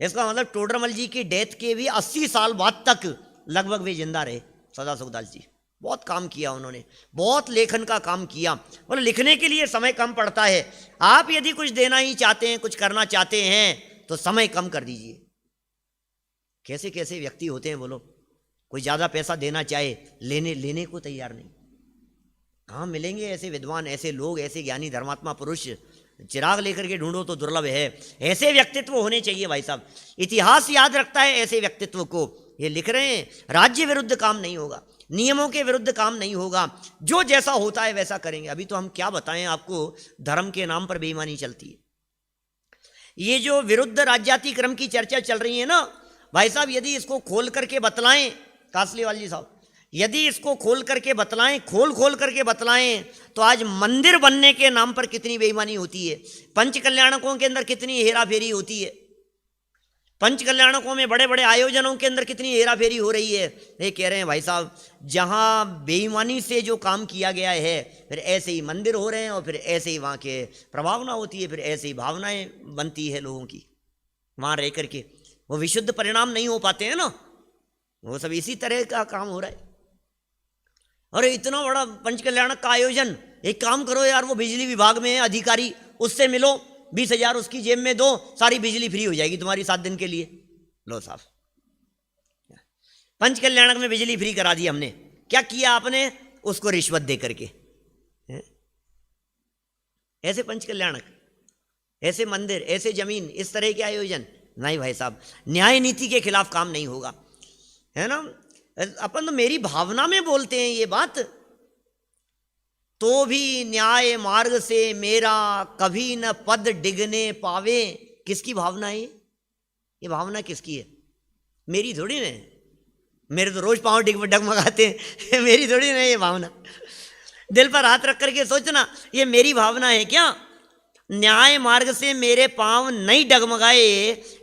इसका मतलब टोडरमल जी की डेथ के भी 80 साल बाद तक लगभग वे जिंदा रहे सदासुखदास जी। बहुत काम किया उन्होंने, बहुत लेखन का काम किया। और लिखने के लिए समय कम पड़ता है। आप यदि कुछ देना ही चाहते हैं, कुछ करना चाहते हैं, तो समय कम कर दीजिए। कैसे कैसे व्यक्ति होते हैं बोलो, कोई ज़्यादा पैसा देना चाहे, लेने को तैयार नहीं। कहाँ मिलेंगे ऐसे विद्वान, ऐसे लोग, ऐसे ज्ञानी धर्मात्मा पुरुष चिराग लेकर के ढूंढो तो दुर्लभ है। ऐसे व्यक्तित्व होने चाहिए भाई साहब। इतिहास याद रखता है ऐसे व्यक्तित्व को। ये लिख रहे हैं राज्य विरुद्ध काम नहीं होगा, नियमों के विरुद्ध काम नहीं होगा, जो जैसा होता है वैसा करेंगे। अभी तो हम क्या बताएं आपको, धर्म के नाम पर बेईमानी चलती है। ये जो विरुद्ध राज्याति क्रम की चर्चा चल रही है ना भाई साहब, यदि इसको खोल करके बतलाएं, कासलीवाल जी साहब, यदि इसको खोल करके बतलाएं, खोल करके बतलाएं, तो आज मंदिर बनने के नाम पर कितनी बेईमानी होती है, पंच कल्याणकों के अंदर कितनी हेरा फेरी होती है, पंच कल्याणकों में बड़े बड़े आयोजनों के अंदर कितनी हेरा फेरी हो रही है। ये कह रहे हैं भाई साहब, जहां बेईमानी से जो काम किया गया है, फिर ऐसे ही मंदिर हो रहे हैं और फिर ऐसे ही वहां के प्रभावना होती है, फिर ऐसे ही भावनाएं बनती है लोगों की वहां रह करके। वो विशुद्ध परिणाम नहीं हो पाते हैं ना, वो सब इसी तरह का काम हो रहा है। अरे इतना बड़ा पंच कल्याणक का आयोजन, एक काम करो यार, वो बिजली विभाग में है अधिकारी, उससे मिलो, 20,000 उसकी जेब में दो, सारी बिजली फ्री हो जाएगी तुम्हारी 7 दिन के लिए। लो साहब, पंच कल्याणक में बिजली फ्री करा दी हमने। क्या किया आपने? उसको रिश्वत दे करके। ऐसे पंच कल्याणक, ऐसे मंदिर, ऐसे जमीन, इस तरह के आयोजन नहीं भाई साहब, न्याय नीति के खिलाफ काम नहीं होगा, है ना। अपन तो मेरी भावना में बोलते हैं ये बात, तो भी न्याय मार्ग से मेरा कभी न पद डिगने पावे। किसकी भावना है ये भावना किसकी है? मेरी थोड़ी ना, मेरे तो रोज पांव डगमगाते हैं मेरी थोड़ी ना ये भावना। दिल पर हाथ रख करके सोचना, ये मेरी भावना है क्या? न्याय मार्ग से मेरे पांव नहीं डगमगाए,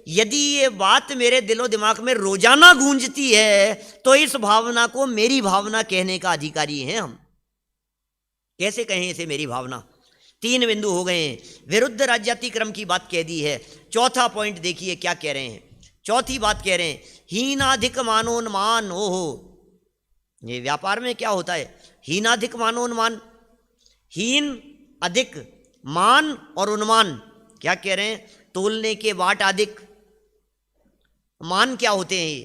यदि ये बात मेरे दिलो दिमाग में रोजाना गूंजती है, तो इस भावना को मेरी भावना कहने का अधिकारी हैं हम। कैसे कहें इसे मेरी भावना? 3 बिंदु हो गए हैं। विरुद्ध राज्याति क्रम की बात कह दी है। चौथा पॉइंट देखिए क्या कह रहे हैं। चौथी बात कह रहे हैं, हीनाधिक मानोन्मान। ओहो, ये व्यापार में क्या होता है? हीनाधिक मानोन्मान, हीन अधिक, मान और उन्मान। क्या कह रहे हैं? तोलने के बाट अधिक। मान क्या होते हैं ये?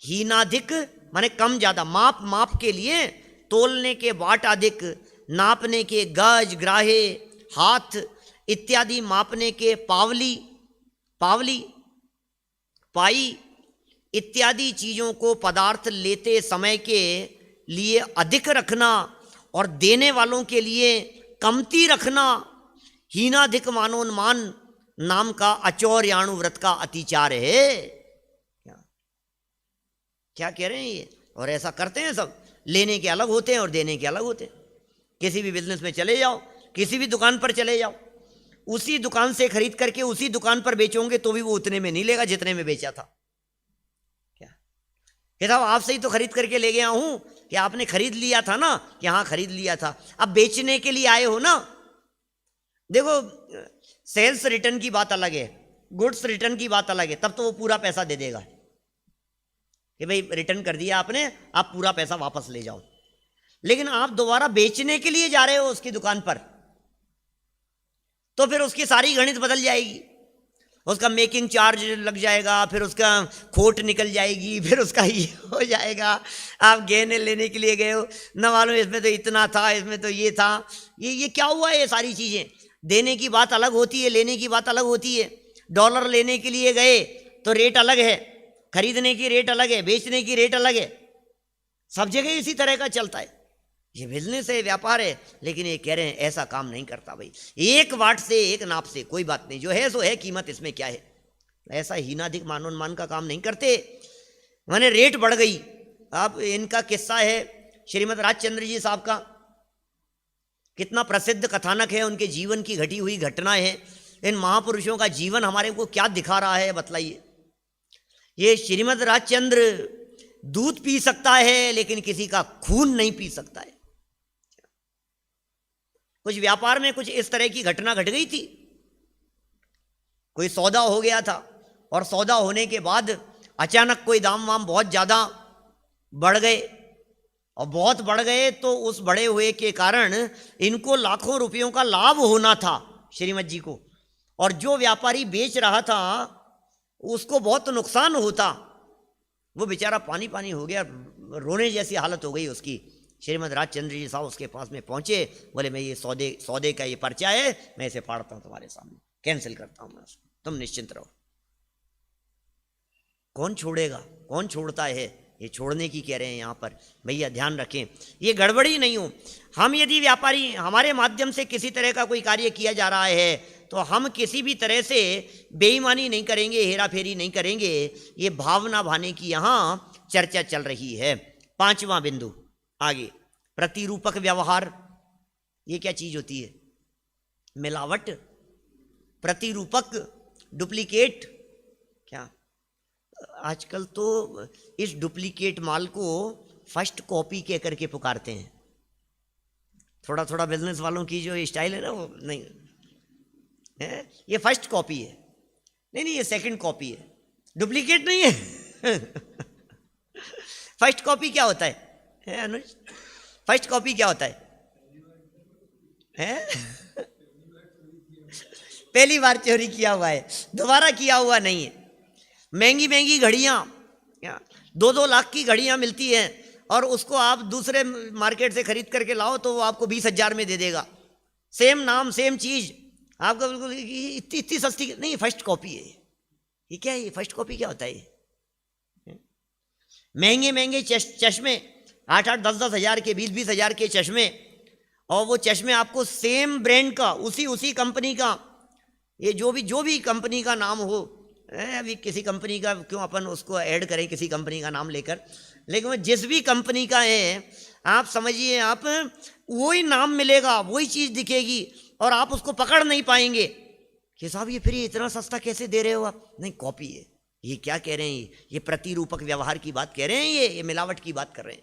हीनाधिक माने कम ज्यादा, माप के लिए, तोलने के बाट अधिक, नापने के गज, ग्राहे, हाथ इत्यादि, मापने के पावली, पाई इत्यादि चीजों को पदार्थ लेते समय के लिए अधिक रखना और देने वालों के लिए कमती रखना, हीनाधिक मानोन्मान नाम का अचौर्याणु व्रत का अतिचार है। क्या कह रहे हैं ये? और ऐसा करते हैं सब। लेने के अलग होते हैं और देने के अलग होते हैं। किसी भी बिजनेस में चले जाओ, किसी भी दुकान पर चले जाओ, उसी दुकान से खरीद करके उसी दुकान पर बेचोगे तो भी वो उतने में नहीं लेगा जितने में बेचा था। क्या साहब आपसे ही तो खरीद करके ले गया हूं, कि आपने खरीद लिया था ना, कि हाँ खरीद लिया था, अब बेचने के लिए आए हो ना। देखो, सेल्स रिटर्न की बात अलग है, गुड्स रिटर्न की बात अलग है, तब तो वो पूरा पैसा दे देगा कि भाई रिटर्न कर दिया आपने, आप पूरा पैसा वापस ले जाओ। लेकिन आप दोबारा बेचने के लिए जा रहे हो उसकी दुकान पर, तो फिर उसकी सारी गणित बदल जाएगी। उसका मेकिंग चार्ज लग जाएगा, फिर उसका खोट निकल जाएगी, फिर उसका ये हो जाएगा। आप गहने लेने के लिए गए हो, न मालूम इसमें तो इतना था, इसमें तो ये था, ये क्या हुआ? ये सारी चीज़ें, देने की बात अलग होती है, लेने की बात अलग होती है। डॉलर लेने के लिए गए तो रेट अलग है, खरीदने की रेट अलग है, बेचने की रेट अलग है। सब जगह इसी तरह का चलता है। ये बिजनेस है, व्यापार है, लेकिन ये कह रहे हैं ऐसा काम नहीं करता भाई। एक वाट से, एक नाप से, कोई बात नहीं, जो है सो है, कीमत इसमें क्या है। ऐसा हीनाधिक मानोन्मान का काम नहीं करते। माने रेट बढ़ गई। अब इनका किस्सा है श्रीमद राजचंद्र जी साहब का, कितना प्रसिद्ध कथानक है, उनके जीवन की घटी हुई घटना है। इन महापुरुषों का जीवन हमारे को क्या दिखा रहा है बतलाइए। ये श्रीमद राजचंद्र दूध पी सकता है लेकिन किसी का खून नहीं पी सकता है। कुछ व्यापार में कुछ इस तरह की घटना घट गई थी। कोई सौदा हो गया था और सौदा होने के बाद अचानक कोई दाम वाम बहुत ज़्यादा बढ़ गए, और बहुत बढ़ गए तो उस बढ़े हुए के कारण इनको लाखों रुपयों का लाभ होना था श्रीमद जी को, और जो व्यापारी बेच रहा था उसको बहुत नुकसान होता। वो बेचारा पानी पानी हो गया, रोने जैसी हालत हो गई उसकी। श्रीमद राजचंद्र जी साहब उसके पास में पहुंचे, बोले मैं ये सौदे का ये पर्चा है, मैं इसे फाड़ता हूं तुम्हारे सामने, कैंसिल करता हूं मैं उसको, तुम निश्चिंत रहो। कौन छोड़ेगा, कौन छोड़ता है? ये छोड़ने की कह रहे हैं यहाँ पर। भैया ध्यान रखें, ये गड़बड़ी नहीं हो। हम यदि व्यापारी, हमारे माध्यम से किसी तरह का कोई कार्य किया जा रहा है तो हम किसी भी तरह से बेईमानी नहीं करेंगे, हेरा फेरी नहीं करेंगे। ये भावना भाने की यहाँ चर्चा चल रही है। 5वां बिंदु आगे, प्रतिरूपक व्यवहार। ये क्या चीज होती है? मिलावट, प्रतिरूपक, डुप्लीकेट। क्या आजकल तो इस डुप्लीकेट माल को फर्स्ट कॉपी कह करके पुकारते हैं। थोड़ा थोड़ा बिजनेस वालों की जो स्टाइल है ना, वो नहीं है, ये फर्स्ट कॉपी है, नहीं ये सेकंड कॉपी है, डुप्लीकेट नहीं है। फर्स्ट कॉपी क्या होता है अनुज? फर्स्ट कॉपी क्या होता है? पहली बार चोरी किया हुआ है, दोबारा किया हुआ नहीं है। महंगी महंगी घड़ियां, 2-2 लाख की घड़ियां मिलती हैं और उसको आप दूसरे मार्केट से खरीद करके लाओ तो वो आपको 20,000 में दे देगा। सेम नाम सेम चीज आपको बिल्कुल इतनी सस्ती नहीं, फर्स्ट कॉपी है ये। क्या है ये फर्स्ट कॉपी? क्या होता है ये? महंगे महंगे चश्मे, 8-8, 10-10 हज़ार के, 20-20 हज़ार के चश्मे, और वो चश्मे आपको सेम ब्रांड का, उसी कंपनी का, ये जो भी कंपनी का नाम हो, अभी किसी कंपनी का क्यों अपन उसको ऐड करें किसी कंपनी का नाम लेकर, लेकिन वो जिस भी कंपनी का है आप समझिए, आप वही नाम मिलेगा, वही चीज़ दिखेगी और आप उसको पकड़ नहीं पाएंगे कि साहब ये फिर ये इतना सस्ता कैसे दे रहे हो आप? नहीं, कॉपी है। ये क्या कह रहे हैं? ये प्रतिरूपक व्यवहार की बात कह रहे हैं, ये मिलावट की बात कर रहे हैं।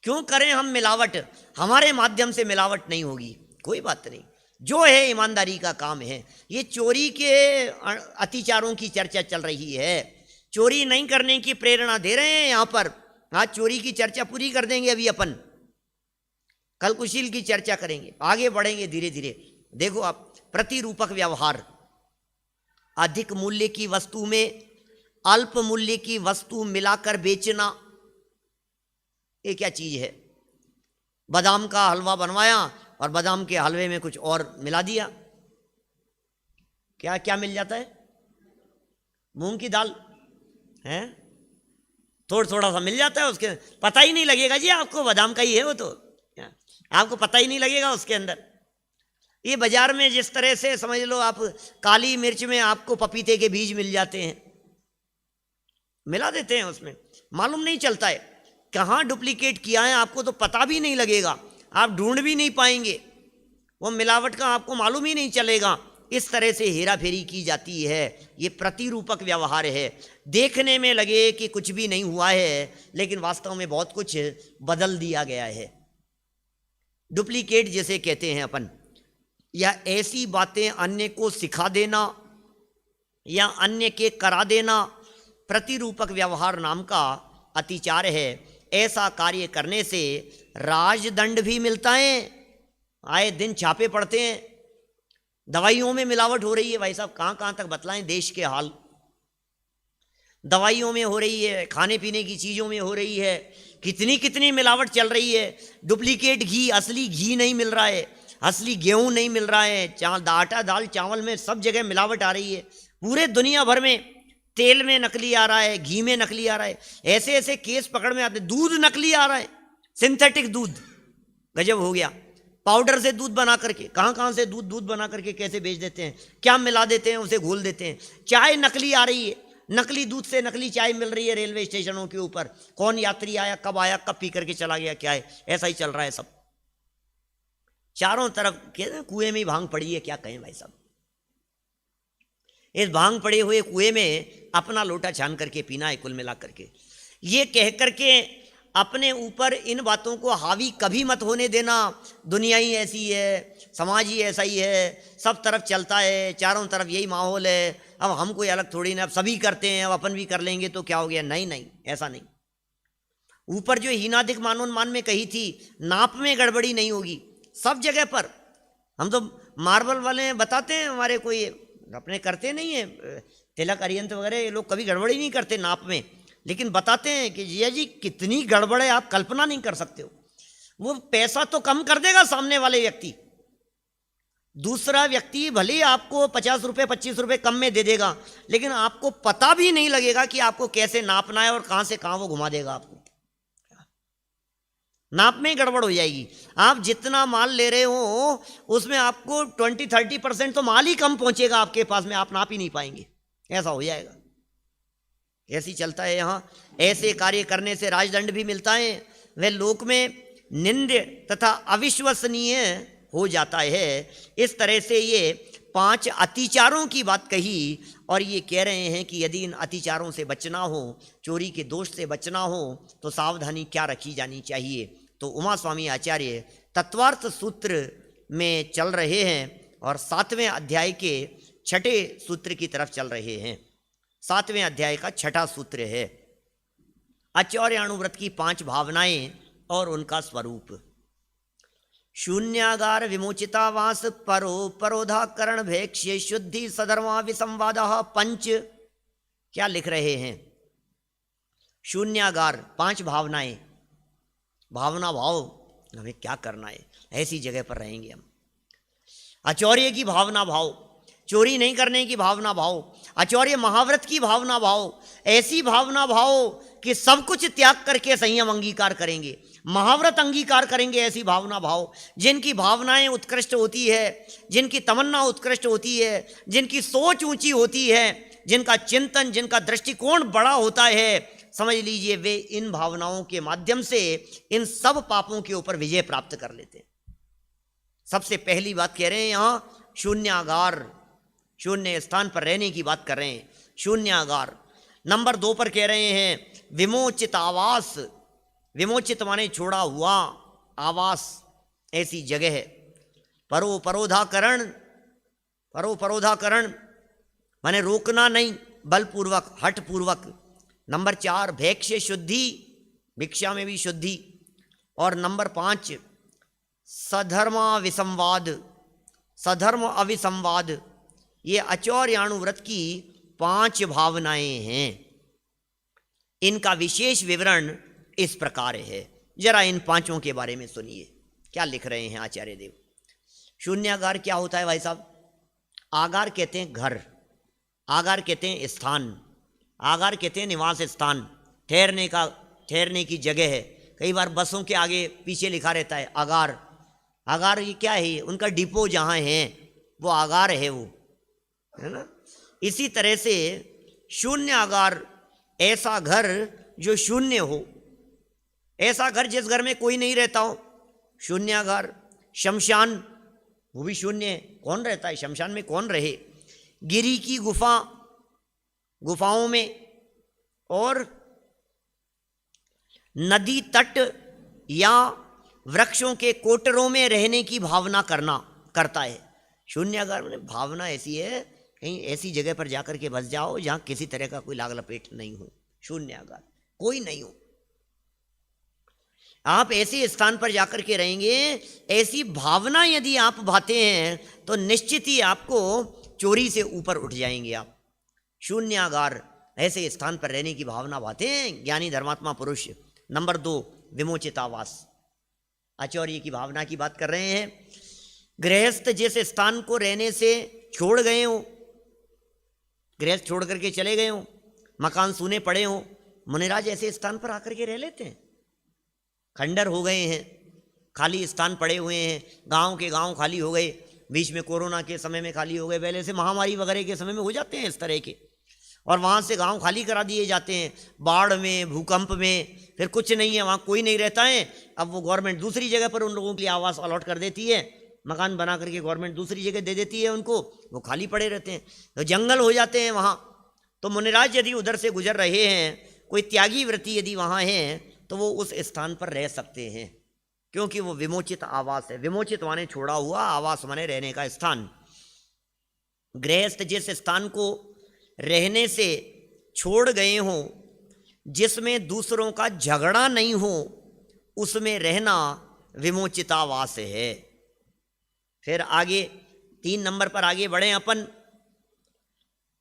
क्यों करें हम मिलावट? हमारे माध्यम से मिलावट नहीं होगी, कोई बात नहीं, जो है ईमानदारी का काम है। ये चोरी के अतिचारों की चर्चा चल रही है, चोरी नहीं करने की प्रेरणा दे रहे हैं यहाँ पर। आज चोरी की चर्चा पूरी कर देंगे अभी अपन, कल कुशील की चर्चा करेंगे, आगे बढ़ेंगे धीरे धीरे। देखो आप, प्रतिरूपक व्यवहार, अधिक मूल्य की वस्तु में अल्प मूल्य की वस्तु मिलाकर बेचना, ये क्या चीज है? बादाम का हलवा बनवाया और बादाम के हलवे में कुछ और मिला दिया, क्या क्या मिल जाता है? मूंग की दाल है, थोड़ा सा मिल जाता है, उसके पता ही नहीं लगेगा जी आपको बादाम का ही है वो, तो आपको पता ही नहीं लगेगा उसके अंदर। ये बाजार में जिस तरह से समझ लो आप, काली मिर्च में आपको पपीते के बीज मिल जाते हैं, मिला देते हैं उसमें, मालूम नहीं चलता है कहाँ डुप्लीकेट किया है, आपको तो पता भी नहीं लगेगा, आप ढूंढ भी नहीं पाएंगे, वो मिलावट का आपको मालूम ही नहीं चलेगा। इस तरह से हेरा फेरी की जाती है, ये प्रतिरूपक व्यवहार है। देखने में लगे कि कुछ भी नहीं हुआ है, लेकिन वास्तव में बहुत कुछ बदल दिया गया है। डुप्लीकेट जिसे कहते हैं अपन, या ऐसी बातें अन्य को सिखा देना या अन्य के करा देना, प्रतिरूपक व्यवहार नाम का अतिचार है। ऐसा कार्य करने से राजदंड भी मिलता है, आए दिन छापे पड़ते हैं। दवाइयों में मिलावट हो रही है भाई साहब, कहाँ कहाँ तक बतलाएं देश के हाल। दवाइयों में हो रही है, खाने पीने की चीज़ों में हो रही है, कितनी कितनी मिलावट चल रही है। डुप्लीकेट घी, असली घी नहीं मिल रहा है, असली गेहूं नहीं मिल रहा है, आटा दाल चावल में सब जगह मिलावट आ रही है। पूरे दुनिया भर में तेल में नकली आ रहा है, घी में नकली आ रहा है, ऐसे ऐसे केस पकड़ में आते। दूध नकली आ रहा है, सिंथेटिक दूध, गजब हो गया। पाउडर से दूध बना करके, कहाँ कहाँ से दूध बना करके कैसे बेच देते हैं, क्या मिला देते हैं, उसे घोल देते हैं। चाय नकली आ रही है, नकली दूध से नकली चाय मिल रही है रेलवे स्टेशनों के ऊपर। कौन यात्री आया, कब पी करके चला गया, क्या है, ऐसा ही चल रहा है सब। चारों तरफ कुएं में ही भांग पड़ी है, क्या कहें भाई साहब। इस भांग पड़े हुए कुएं में अपना लोटा छान करके पीना है कुल मिला करके। ये कह करके अपने ऊपर इन बातों को हावी कभी मत होने देना। दुनिया ही ऐसी है, समाज ही ऐसा ही है, सब तरफ चलता है, चारों तरफ यही माहौल है, अब हम कोई अलग थोड़ी ना, अब सभी करते हैं, अब अपन भी कर लेंगे तो क्या हो गया। नहीं नहीं, ऐसा नहीं। ऊपर जो हीनाधिक मानोन्मान में कही थी, नाप में गड़बड़ी नहीं होगी सब जगह पर। हम तो मार्बल वाले बताते हैं, हमारे कोई अपने करते नहीं है, तिलक अरियंत वगैरह, ये लोग कभी गड़बड़ी नहीं करते नाप में। लेकिन बताते हैं कि जिया जी कितनी गड़बड़ है, आप कल्पना नहीं कर सकते हो। वो पैसा तो कम कर देगा सामने वाले व्यक्ति, दूसरा व्यक्ति भले ही आपको 50 रुपये 25 रुपये कम में दे देगा, लेकिन आपको पता भी नहीं लगेगा कि आपको कैसे नापना है और कहां से कहां वो घुमा देगा। आपको नाप में ही गड़बड़ हो जाएगी। आप जितना माल ले रहे हो उसमें आपको 20-30% तो माल ही कम पहुंचेगा आपके पास में, आप नाप ही नहीं पाएंगे, ऐसा हो जाएगा। ऐसे ही चलता है यहाँ। ऐसे कार्य करने से राजदंड भी मिलता है, वह लोक में निंद्य तथा अविश्वसनीय हो जाता है। इस तरह से ये 5 अतिचारों की बात कही, और ये कह रहे हैं कि यदि इन अतिचारों से बचना हो, चोरी के दोष से बचना हो, तो सावधानी क्या रखी जानी चाहिए। तो उमा स्वामी आचार्य तत्वार्थ सूत्र में चल रहे हैं और 7वें अध्याय के 6ठे सूत्र की तरफ चल रहे हैं। 7वें अध्याय का 6ठा सूत्र है आचौर्याणुव्रत की 5 भावनाएं और उनका स्वरूप। शून्यागार विमोचितावास परो परोधाकरण भेक्ष्य शुद्धि सधर्मा विसंवाद पंच। क्या लिख रहे हैं? शून्यागार 5 भावनाएं, भावना भाव, हमें क्या करना है, ऐसी जगह पर रहेंगे हम। आचौर्य की भावना भाव, चोरी नहीं करने की भावना भाव, आचौर्य महाव्रत की भावना भाव, ऐसी भावना भाव कि सब कुछ त्याग करके संयम अंगीकार करेंगे, महाव्रत अंगीकार करेंगे। ऐसी भावना भाव, जिनकी भावनाएं उत्कृष्ट होती है, जिनकी तमन्ना उत्कृष्ट होती है, जिनकी सोच ऊंची होती है, जिनका चिंतन, जिनका दृष्टिकोण बड़ा होता है, समझ लीजिए वे इन भावनाओं के माध्यम से इन सब पापों के ऊपर विजय प्राप्त कर लेते हैं। सबसे पहली बात कह रहे हैं यहां शून्यागार, शून्य स्थान पर रहने की बात कर रहे हैं, शून्यागार। नंबर 2 पर कह रहे हैं विमोचित आवास। विमोचित माने छोड़ा हुआ, आवास ऐसी जगह है। परोधाकरण, परोधाकरण माने रोकना नहीं, बलपूर्वक, हठपूर्वक। नंबर 4 भैक्ष्य शुद्धि, भिक्षा में भी शुद्धि। और नंबर 5 सधर्मा विसंवाद, सधर्म अविसंवाद। ये आचौर्याणुव्रत की 5 भावनाएं हैं। इनका विशेष विवरण इस प्रकार है, जरा इन 5 के बारे में सुनिए क्या लिख रहे हैं आचार्य देव। शून्यागार क्या होता है भाई साहब? आगार कहते हैं घर, आगार कहते हैं स्थान, आगार कहते हैं निवास स्थान, ठहरने की जगह है। कई बार बसों के आगे पीछे लिखा रहता है आगार। आगार ये क्या है? उनका डिपो जहाँ है वो आगार है, वो है ना। इसी तरह से शून्य आगार, ऐसा घर जो शून्य हो, ऐसा घर जिस घर में कोई नहीं रहता हो, शून्यागार। शमशान, वो भी शून्य है, कौन रहता है शमशान में? कौन रहे। गिरी की गुफा, गुफाओं में, और नदी तट या वृक्षों के कोटरों में रहने की भावना करता है। शून्यागार में भावना ऐसी है, कहीं ऐसी जगह पर जाकर के बस जाओ जहां किसी तरह का कोई लाग लपेट नहीं हो, शून्यागार, कोई नहीं हो। आप ऐसे स्थान पर जाकर के रहेंगे, ऐसी भावना यदि आप भाते हैं तो निश्चित ही आपको चोरी से ऊपर उठ जाएंगे आप। शून्यागार, ऐसे स्थान पर रहने की भावना भाते हैं ज्ञानी धर्मात्मा पुरुष। नंबर 2 विमोचितावास, आचौर्य की भावना की बात कर रहे हैं। गृहस्थ जिस स्थान को रहने से छोड़ गए हो, गृहस्थ छोड़ करके चले गए हो, मकान सूने पड़े हो, मुनिराज ऐसे स्थान पर आकर के रह लेते हैं। खंडर हो गए हैं, खाली स्थान पड़े हुए हैं, गांव के गांव खाली हो गए, बीच में कोरोना के समय में खाली हो गए, पहले से महामारी वगैरह के समय में हो जाते हैं इस तरह के, और वहाँ से गांव खाली करा दिए जाते हैं। बाढ़ में, भूकंप में, फिर कुछ नहीं है, वहाँ कोई नहीं रहता है। अब वो गवर्नमेंट दूसरी जगह पर उन लोगों के लिए आवास अलॉट कर देती है, मकान बना करके गवर्नमेंट दूसरी जगह दे देती है उनको, वो खाली पड़े रहते हैं, तो जंगल हो जाते हैं वहाँ। तो मुनिराज यदि उधर से गुजर रहे हैं, कोई त्यागी वृत्ति यदि वहाँ है, तो वो उस स्थान पर रह सकते हैं, क्योंकि वो विमोचित आवास है। विमोचित माने छोड़ा हुआ, आवास माने रहने का स्थान। गृहस्थ जिस स्थान को रहने से छोड़ गए हों, जिसमें दूसरों का झगड़ा नहीं हो, उसमें रहना विमोचितावास है। फिर आगे 3 नंबर पर आगे बढ़े अपन।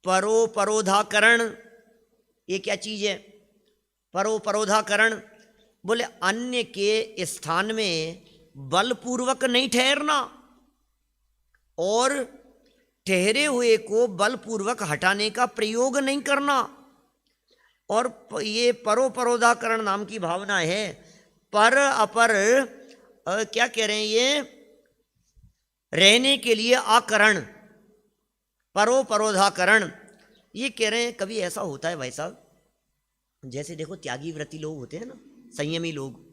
परोधाकरण, ये क्या चीज है? परोधाकरण बोले अन्य के स्थान में बलपूर्वक नहीं ठहरना और ठहरे हुए को बलपूर्वक हटाने का प्रयोग नहीं करना। और ये परोधाकरण नाम की भावना है। पर अपर क्या कह रहे हैं, ये रहने के लिए आकरण, परोधाकरण ये कह रहे हैं। कभी ऐसा होता है भाई साहब, जैसे देखो त्यागी व्रती लोग होते हैं ना, संयमी लोग,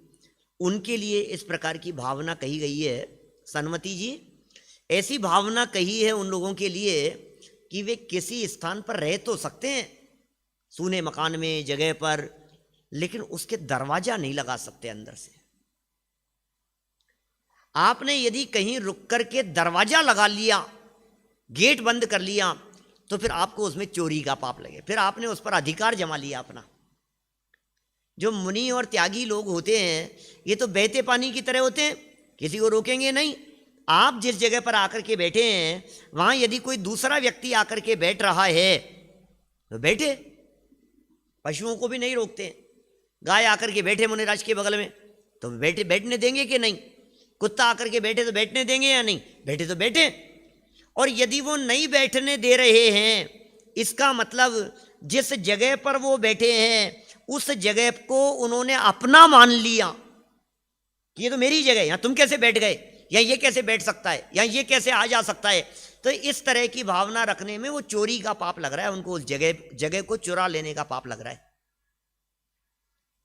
उनके लिए इस प्रकार की भावना कही गई है। सन्मति जी ऐसी भावना कही है उन लोगों के लिए कि वे किसी स्थान पर रह तो सकते हैं, सूने मकान में, जगह पर, लेकिन उसके दरवाजा नहीं लगा सकते अंदर से। आपने यदि कहीं रुक करके दरवाजा लगा लिया, गेट बंद कर लिया, तो फिर आपको उसमें चोरी का पाप लगे, फिर आपने उस पर अधिकार जमा लिया अपना। जो मुनि और त्यागी लोग होते हैं ये तो बहते पानी की तरह होते हैं, किसी को रोकेंगे नहीं। आप जिस जगह पर आकर के बैठे हैं वहां यदि कोई दूसरा व्यक्ति आकर के बैठ रहा है तो बैठे, पशुओं को भी नहीं रोकते। गाय आकर के बैठे मुनिराज के बगल में तो बैठने देंगे कि नहीं? कुत्ता आकर के बैठे तो बैठने देंगे या नहीं? बैठे तो बैठे। और यदि वो नहीं बैठने दे रहे हैं, इसका मतलब जिस जगह पर वो बैठे हैं उस जगह को उन्होंने अपना मान लिया कि ये तो मेरी जगह है, यहां तुम कैसे बैठ गए, या ये कैसे बैठ सकता है, या ये कैसे आ जा सकता है। तो इस तरह की भावना रखने में वो चोरी का पाप लग रहा है उनको, उस जगह को चुरा लेने का पाप लग रहा है।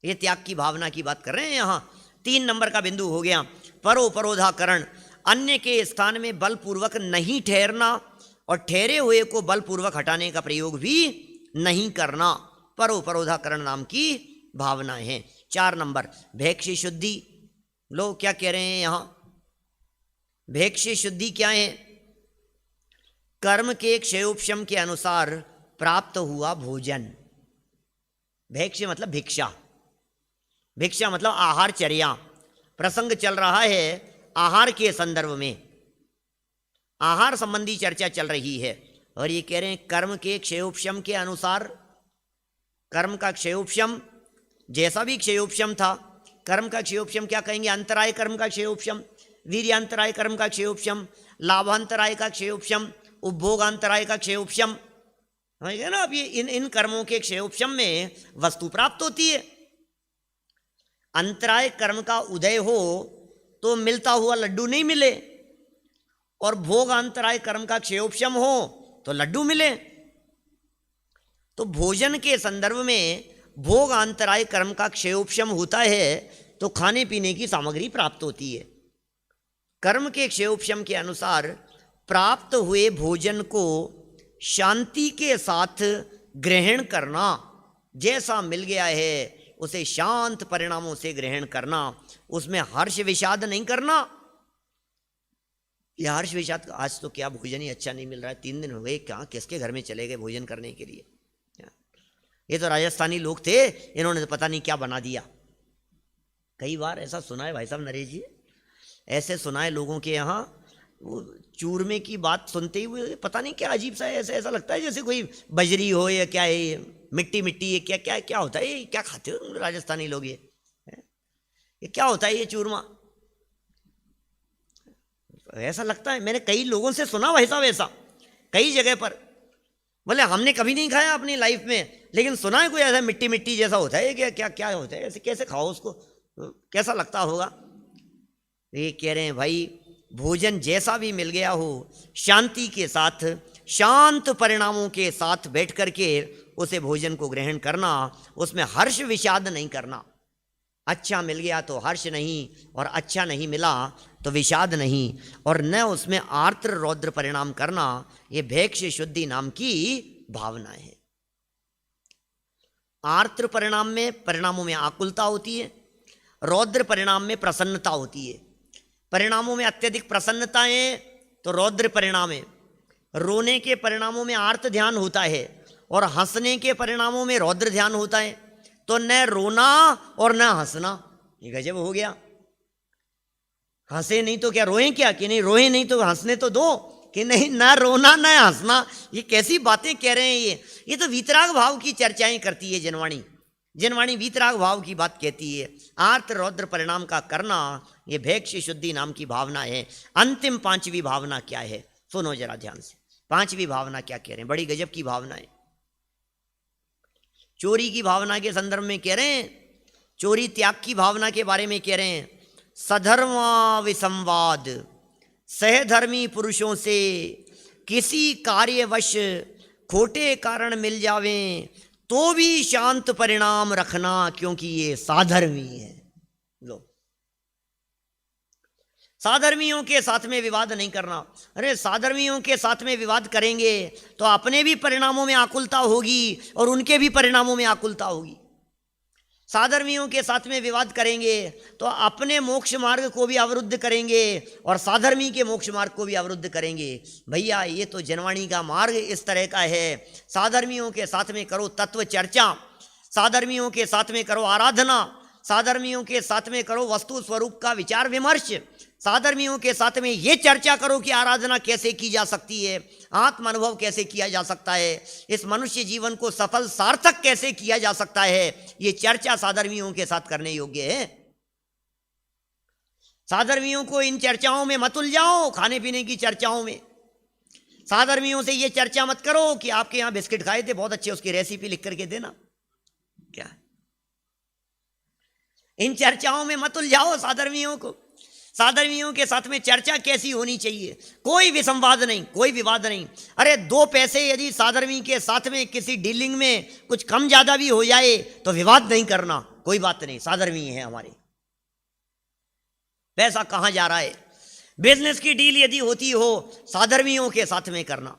ये त्याग की भावना की बात कर रहे हैं। यहां 3 नंबर का बिंदु हो गया परोधाकरण, अन्य के स्थान में बलपूर्वक नहीं ठहरना और ठहरे हुए को बलपूर्वक हटाने का प्रयोग भी नहीं करना, परोधाकरण नाम की भावना है। 4 नंबर भैक्ष्य शुद्धि। लोग क्या कह रहे हैं यहां? भैक्ष्य शुद्धि क्या है? कर्म के क्षयोपशम के अनुसार प्राप्त हुआ भोजन। भैक्ष्य मतलब भिक्षा, भिक्षा मतलब आहार चर्या। प्रसंग चल रहा है आहार के संदर्भ में, आहार संबंधी चर्चा चल रही है। और ये कह रहे हैं कर्म के क्षयोपशम के अनुसार, कर्म का क्षयोपशम जैसा भी क्षयोपशम था, कर्म का क्षयोपशम क्या कहेंगे? अंतराय कर्म का क्षयोपशम, वीर्यांतराय कर्म का क्षयोपशम, लाभांतराय का क्षयोपशम, उपभोगांतराय का क्षयोपशम। समझ गए ना? अब ये इन कर्मों के क्षयोपशम में वस्तु प्राप्त होती है। अंतराय कर्म का उदय हो तो मिलता हुआ लड्डू नहीं मिले, और भोगांतराय कर्म का क्षयोपशम हो तो लड्डू मिले। तो भोजन के संदर्भ में भोगांतराय कर्म का क्षयोपशम होता है तो खाने पीने की सामग्री प्राप्त होती है। कर्म के क्षयोपशम के अनुसार प्राप्त हुए भोजन को शांति के साथ ग्रहण करना, जैसा मिल गया है उसे शांत परिणामों से ग्रहण करना, उसमें हर्ष विषाद नहीं करना। यह हर्ष विषाद, आज तो क्या भोजन ही अच्छा नहीं मिल रहा है, 3 दिन हो गए, क्या किसके घर में चले गए भोजन करने के लिए? ये तो राजस्थानी लोग थे, इन्होंने तो पता नहीं क्या बना दिया। कई बार ऐसा सुना है भाई साहब नरेश जी, ऐसे सुना है लोगों के यहाँ, वो चूरमे की बात सुनते ही पता नहीं क्या अजीब सा है, ऐसा लगता है जैसे कोई बजरी हो या क्या है, मिट्टी मिट्टी है, क्या क्या क्या होता है ये? क्या खाते हो राजस्थानी लोग? ये क्या होता है ये चूरमा? ऐसा लगता है। मैंने कई लोगों से सुना भाई साहब ऐसा, कई जगह पर। बोले हमने कभी नहीं खाया अपनी लाइफ में, लेकिन सुना है कोई ऐसा मिट्टी मिट्टी जैसा होता है, क्या क्या क्या होता है, ऐसे कैसे खाओ उसको, कैसा लगता होगा? ये कह रहे हैं भाई भोजन जैसा भी मिल गया हो, शांति के साथ, शांत परिणामों के साथ बैठ करके उसे भोजन को ग्रहण करना, उसमें हर्ष विषाद नहीं करना। अच्छा मिल गया तो हर्ष नहीं, और अच्छा नहीं मिला तो विषाद नहीं, और न उसमें आर्द्र रौद्र परिणाम करना। ये भैक्ष्य शुद्धि नाम की भावना है। आर्द्र परिणामों में आकुलता होती है, रौद्र परिणाम में प्रसन्नता होती है। परिणामों में अत्यधिक प्रसन्नता है तो रौद्र परिणाम है, रोने के परिणामों में आर्त ध्यान होता है, और हंसने के परिणामों में रौद्र ध्यान होता है। तो न रोना और न हंसना, ये गजब हो गया। हंसे नहीं तो क्या रोए क्या? कि नहीं रोए नहीं तो हंसने तो दो, कि नहीं ना रोना ना हंसना। ये कैसी बातें कह रहे हैं ये तो वीतराग भाव की चर्चाएं करती है जनवाणी। जिनवाणी वीतराग भाव की बात कहती है। आर्त रौद्र परिणाम का करना, ये भैक्ष शुद्धि नाम की भावना है। अंतिम पांचवी भावना क्या है, सुनो जरा ध्यान से। पांचवी भावना क्या कह रहे हैं, बड़ी गजब की भावना है। चोरी की भावना के संदर्भ में कह रहे हैं, चोरी त्याग की भावना के बारे में कह रहे हैं। सधर्मा विसंवाद, सहधर्मी पुरुषों से किसी कार्यवश खोटे कारण मिल जावें तो भी शांत परिणाम रखना, क्योंकि ये साधर्मी है। लो, साधर्मियों के साथ में विवाद नहीं करना। अरे साधर्मियों के साथ में विवाद करेंगे तो अपने भी परिणामों में आकुलता होगी और उनके भी परिणामों में आकुलता होगी। साधर्मियों के साथ में विवाद करेंगे तो अपने मोक्ष मार्ग को भी अवरुद्ध करेंगे और साधर्मी के मोक्ष मार्ग को भी अवरुद्ध करेंगे। भैया ये तो जनवाणी का मार्ग इस तरह का है। साधर्मियों के साथ में करो तत्व चर्चा, साधर्मियों के साथ में करो आराधना, साधर्मियों के साथ में करो वस्तु स्वरूप का विचार विमर्श, साधर्मियों के साथ में ये चर्चा करो कि आराधना कैसे की जा सकती है, आत्म अनुभव कैसे किया जा सकता है, इस मनुष्य जीवन को सफल सार्थक कैसे किया जा सकता है। ये चर्चा साधर्मियों के साथ करने योग्य है। साधर्मियों को इन चर्चाओं में मत उलझाओ, खाने पीने की चर्चाओं में। साधर्मियों से ये चर्चा मत करो कि आपके यहाँ बिस्किट खाए थे बहुत अच्छे, उसकी रेसिपी लिख करके देना। क्या इन चर्चाओं में मत उलझाओ साधर्मियों को। साधर्मियों के साथ में चर्चा कैसी होनी चाहिए, कोई विसंवाद नहीं, कोई विवाद नहीं। अरे दो पैसे यदि साधर्मी के साथ में किसी डीलिंग में कुछ कम ज्यादा भी हो जाए तो विवाद नहीं करना, कोई बात नहीं, साधर्मी है हमारे। पैसा कहां जा रहा है, बिजनेस की डील यदि होती हो साधर्मियों के साथ में करना।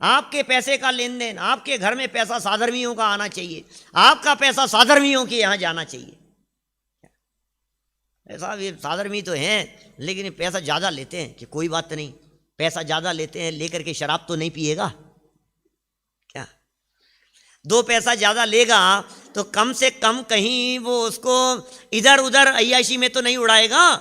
आपके पैसे का लेन देन, आपके घर में पैसा साधर्मियों का आना चाहिए, आपका पैसा साधर्मियों के यहां जाना चाहिए। ऐसा भी साधर्मी तो हैं लेकिन पैसा ज़्यादा लेते हैं कि कोई बात नहीं, पैसा ज़्यादा लेते हैं लेकर के शराब तो नहीं पिएगा। क्या दो पैसा ज़्यादा लेगा तो कम से कम कहीं वो उसको इधर उधर अय्याशी में तो नहीं उड़ाएगा।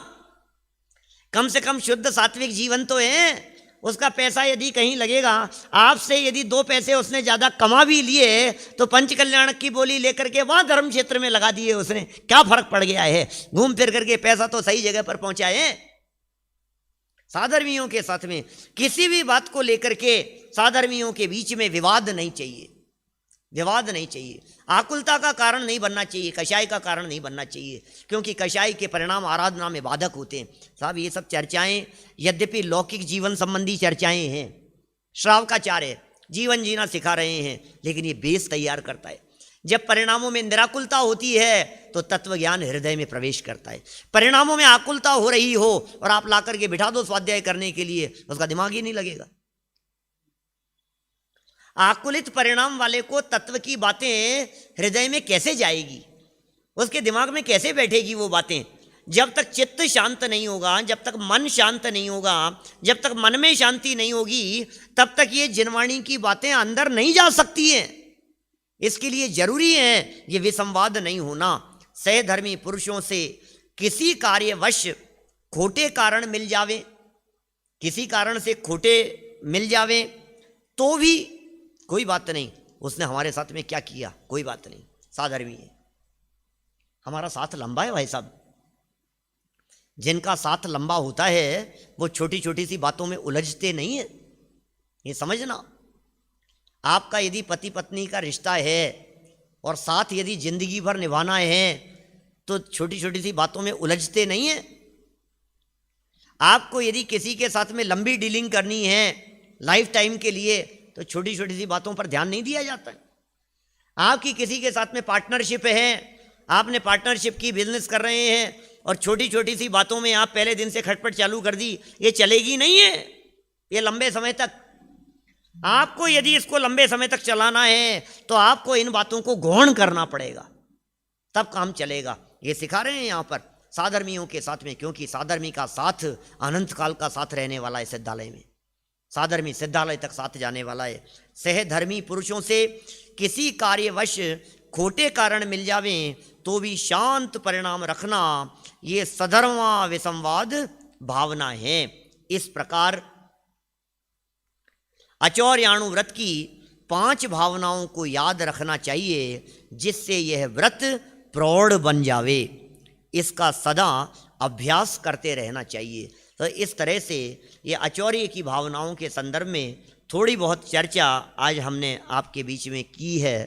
कम से कम शुद्ध सात्विक जीवन तो है। उसका पैसा यदि कहीं लगेगा, आपसे यदि दो पैसे उसने ज़्यादा कमा भी लिए तो पंच कल्याणक की बोली लेकर के वहाँ धर्म क्षेत्र में लगा दिए उसने, क्या फर्क पड़ गया है, घूम फिर करके पैसा तो सही जगह पर पहुँचाए। साधर्मियों के साथ में किसी भी बात को लेकर के साधर्मियों के बीच में विवाद नहीं चाहिए, विवाद नहीं चाहिए, आकुलता का कारण नहीं बनना चाहिए, कषाय का कारण नहीं बनना चाहिए, क्योंकि कषाय के परिणाम आराधना में बाधक होते हैं। साहब ये सब चर्चाएं यद्यपि लौकिक जीवन संबंधी चर्चाएं हैं, श्रावकाचार्य है, जीवन जीना सिखा रहे हैं, लेकिन ये बेस तैयार करता है। जब परिणामों में निराकुलता होती है तो तत्व ज्ञान हृदय में प्रवेश करता है। परिणामों में आकुलता हो रही हो और आप ला करके बिठा दो स्वाध्याय करने के लिए, उसका दिमाग ही नहीं लगेगा। आकुलित परिणाम वाले को तत्व की बातें हृदय में कैसे जाएगी, उसके दिमाग में कैसे बैठेगी वो बातें। जब तक चित्त शांत नहीं होगा, जब तक मन शांत नहीं होगा, जब तक मन में शांति नहीं होगी, तब तक ये जिनवाणी की बातें अंदर नहीं जा सकती हैं। इसके लिए जरूरी है ये विसंवाद नहीं होना। सहधर्मी पुरुषों से किसी कार्यवश खोटे कारण मिल जावे, किसी कारण से खोटे मिल जावे तो भी कोई बात नहीं, उसने हमारे साथ में क्या किया कोई बात नहीं, साधर्मी है, हमारा साथ लंबा है भाई साहब। जिनका साथ लंबा होता है वो छोटी छोटी सी बातों में उलझते नहीं है, ये समझना। आपका यदि पति पत्नी का रिश्ता है और साथ यदि जिंदगी भर निभाना है तो छोटी छोटी सी बातों में उलझते नहीं है। आपको यदि किसी के साथ में लंबी डीलिंग करनी है लाइफ टाइम के लिए तो छोटी छोटी सी बातों पर ध्यान नहीं दिया जाता है। आपकी किसी के साथ में पार्टनरशिप है, आपने पार्टनरशिप की, बिजनेस कर रहे हैं और छोटी छोटी सी बातों में आप पहले दिन से खटपट चालू कर दी, ये चलेगी नहीं है ये लंबे समय तक। आपको यदि इसको लंबे समय तक चलाना है तो आपको इन बातों को गौण करना पड़ेगा, तब काम चलेगा। ये सिखा रहे हैं यहाँ पर साधर्मियों के साथ में, क्योंकि साधर्मी का साथ अनंत काल का साथ रहने वाला है। सिद्धालय में साधर्मी सिद्धालय तक साथ जाने वाला है। सहधर्मी पुरुषों से किसी कार्यवश खोटे कारण मिल जावे तो भी शांत परिणाम रखना, ये सधर्मा विसंवाद भावना है। इस प्रकार अचौर्याणु व्रत की 5 भावनाओं को याद रखना चाहिए जिससे यह व्रत प्रौढ़ बन जावे। इसका सदा अभ्यास करते रहना चाहिए। तो इस तरह से ये आचौर्य की भावनाओं के संदर्भ में थोड़ी बहुत चर्चा आज हमने आपके बीच में की है।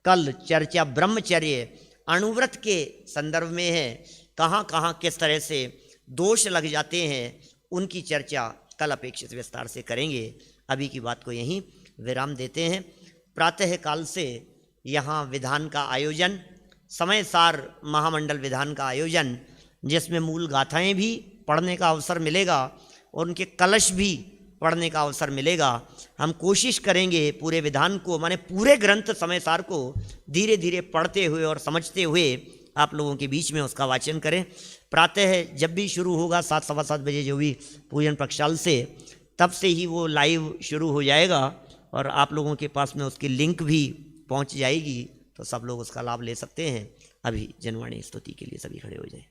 कल चर्चा ब्रह्मचर्य अणुव्रत के संदर्भ में है, कहाँ कहाँ किस तरह से दोष लग जाते हैं उनकी चर्चा कल अपेक्षित विस्तार से करेंगे। अभी की बात को यहीं विराम देते हैं। प्रातः काल से यहाँ विधान का आयोजन, समय सार महामंडल विधान का आयोजन, जिसमें मूल गाथाएं भी पढ़ने का अवसर मिलेगा और उनके कलश भी पढ़ने का अवसर मिलेगा। हम कोशिश करेंगे पूरे विधान को, माने पूरे ग्रंथ समय सार को धीरे धीरे पढ़ते हुए और समझते हुए आप लोगों के बीच में उसका वाचन करें। प्रातः जब भी शुरू होगा 7 सवा 7 बजे जो भी पूजन प्रक्षाल से, तब से ही वो लाइव शुरू हो जाएगा और आप लोगों के पास में उसकी लिंक भी पहुंच जाएगी, तो सब लोग उसका लाभ ले सकते हैं। अभी जनवाणी स्तुति के लिए सभी खड़े हो जाएं।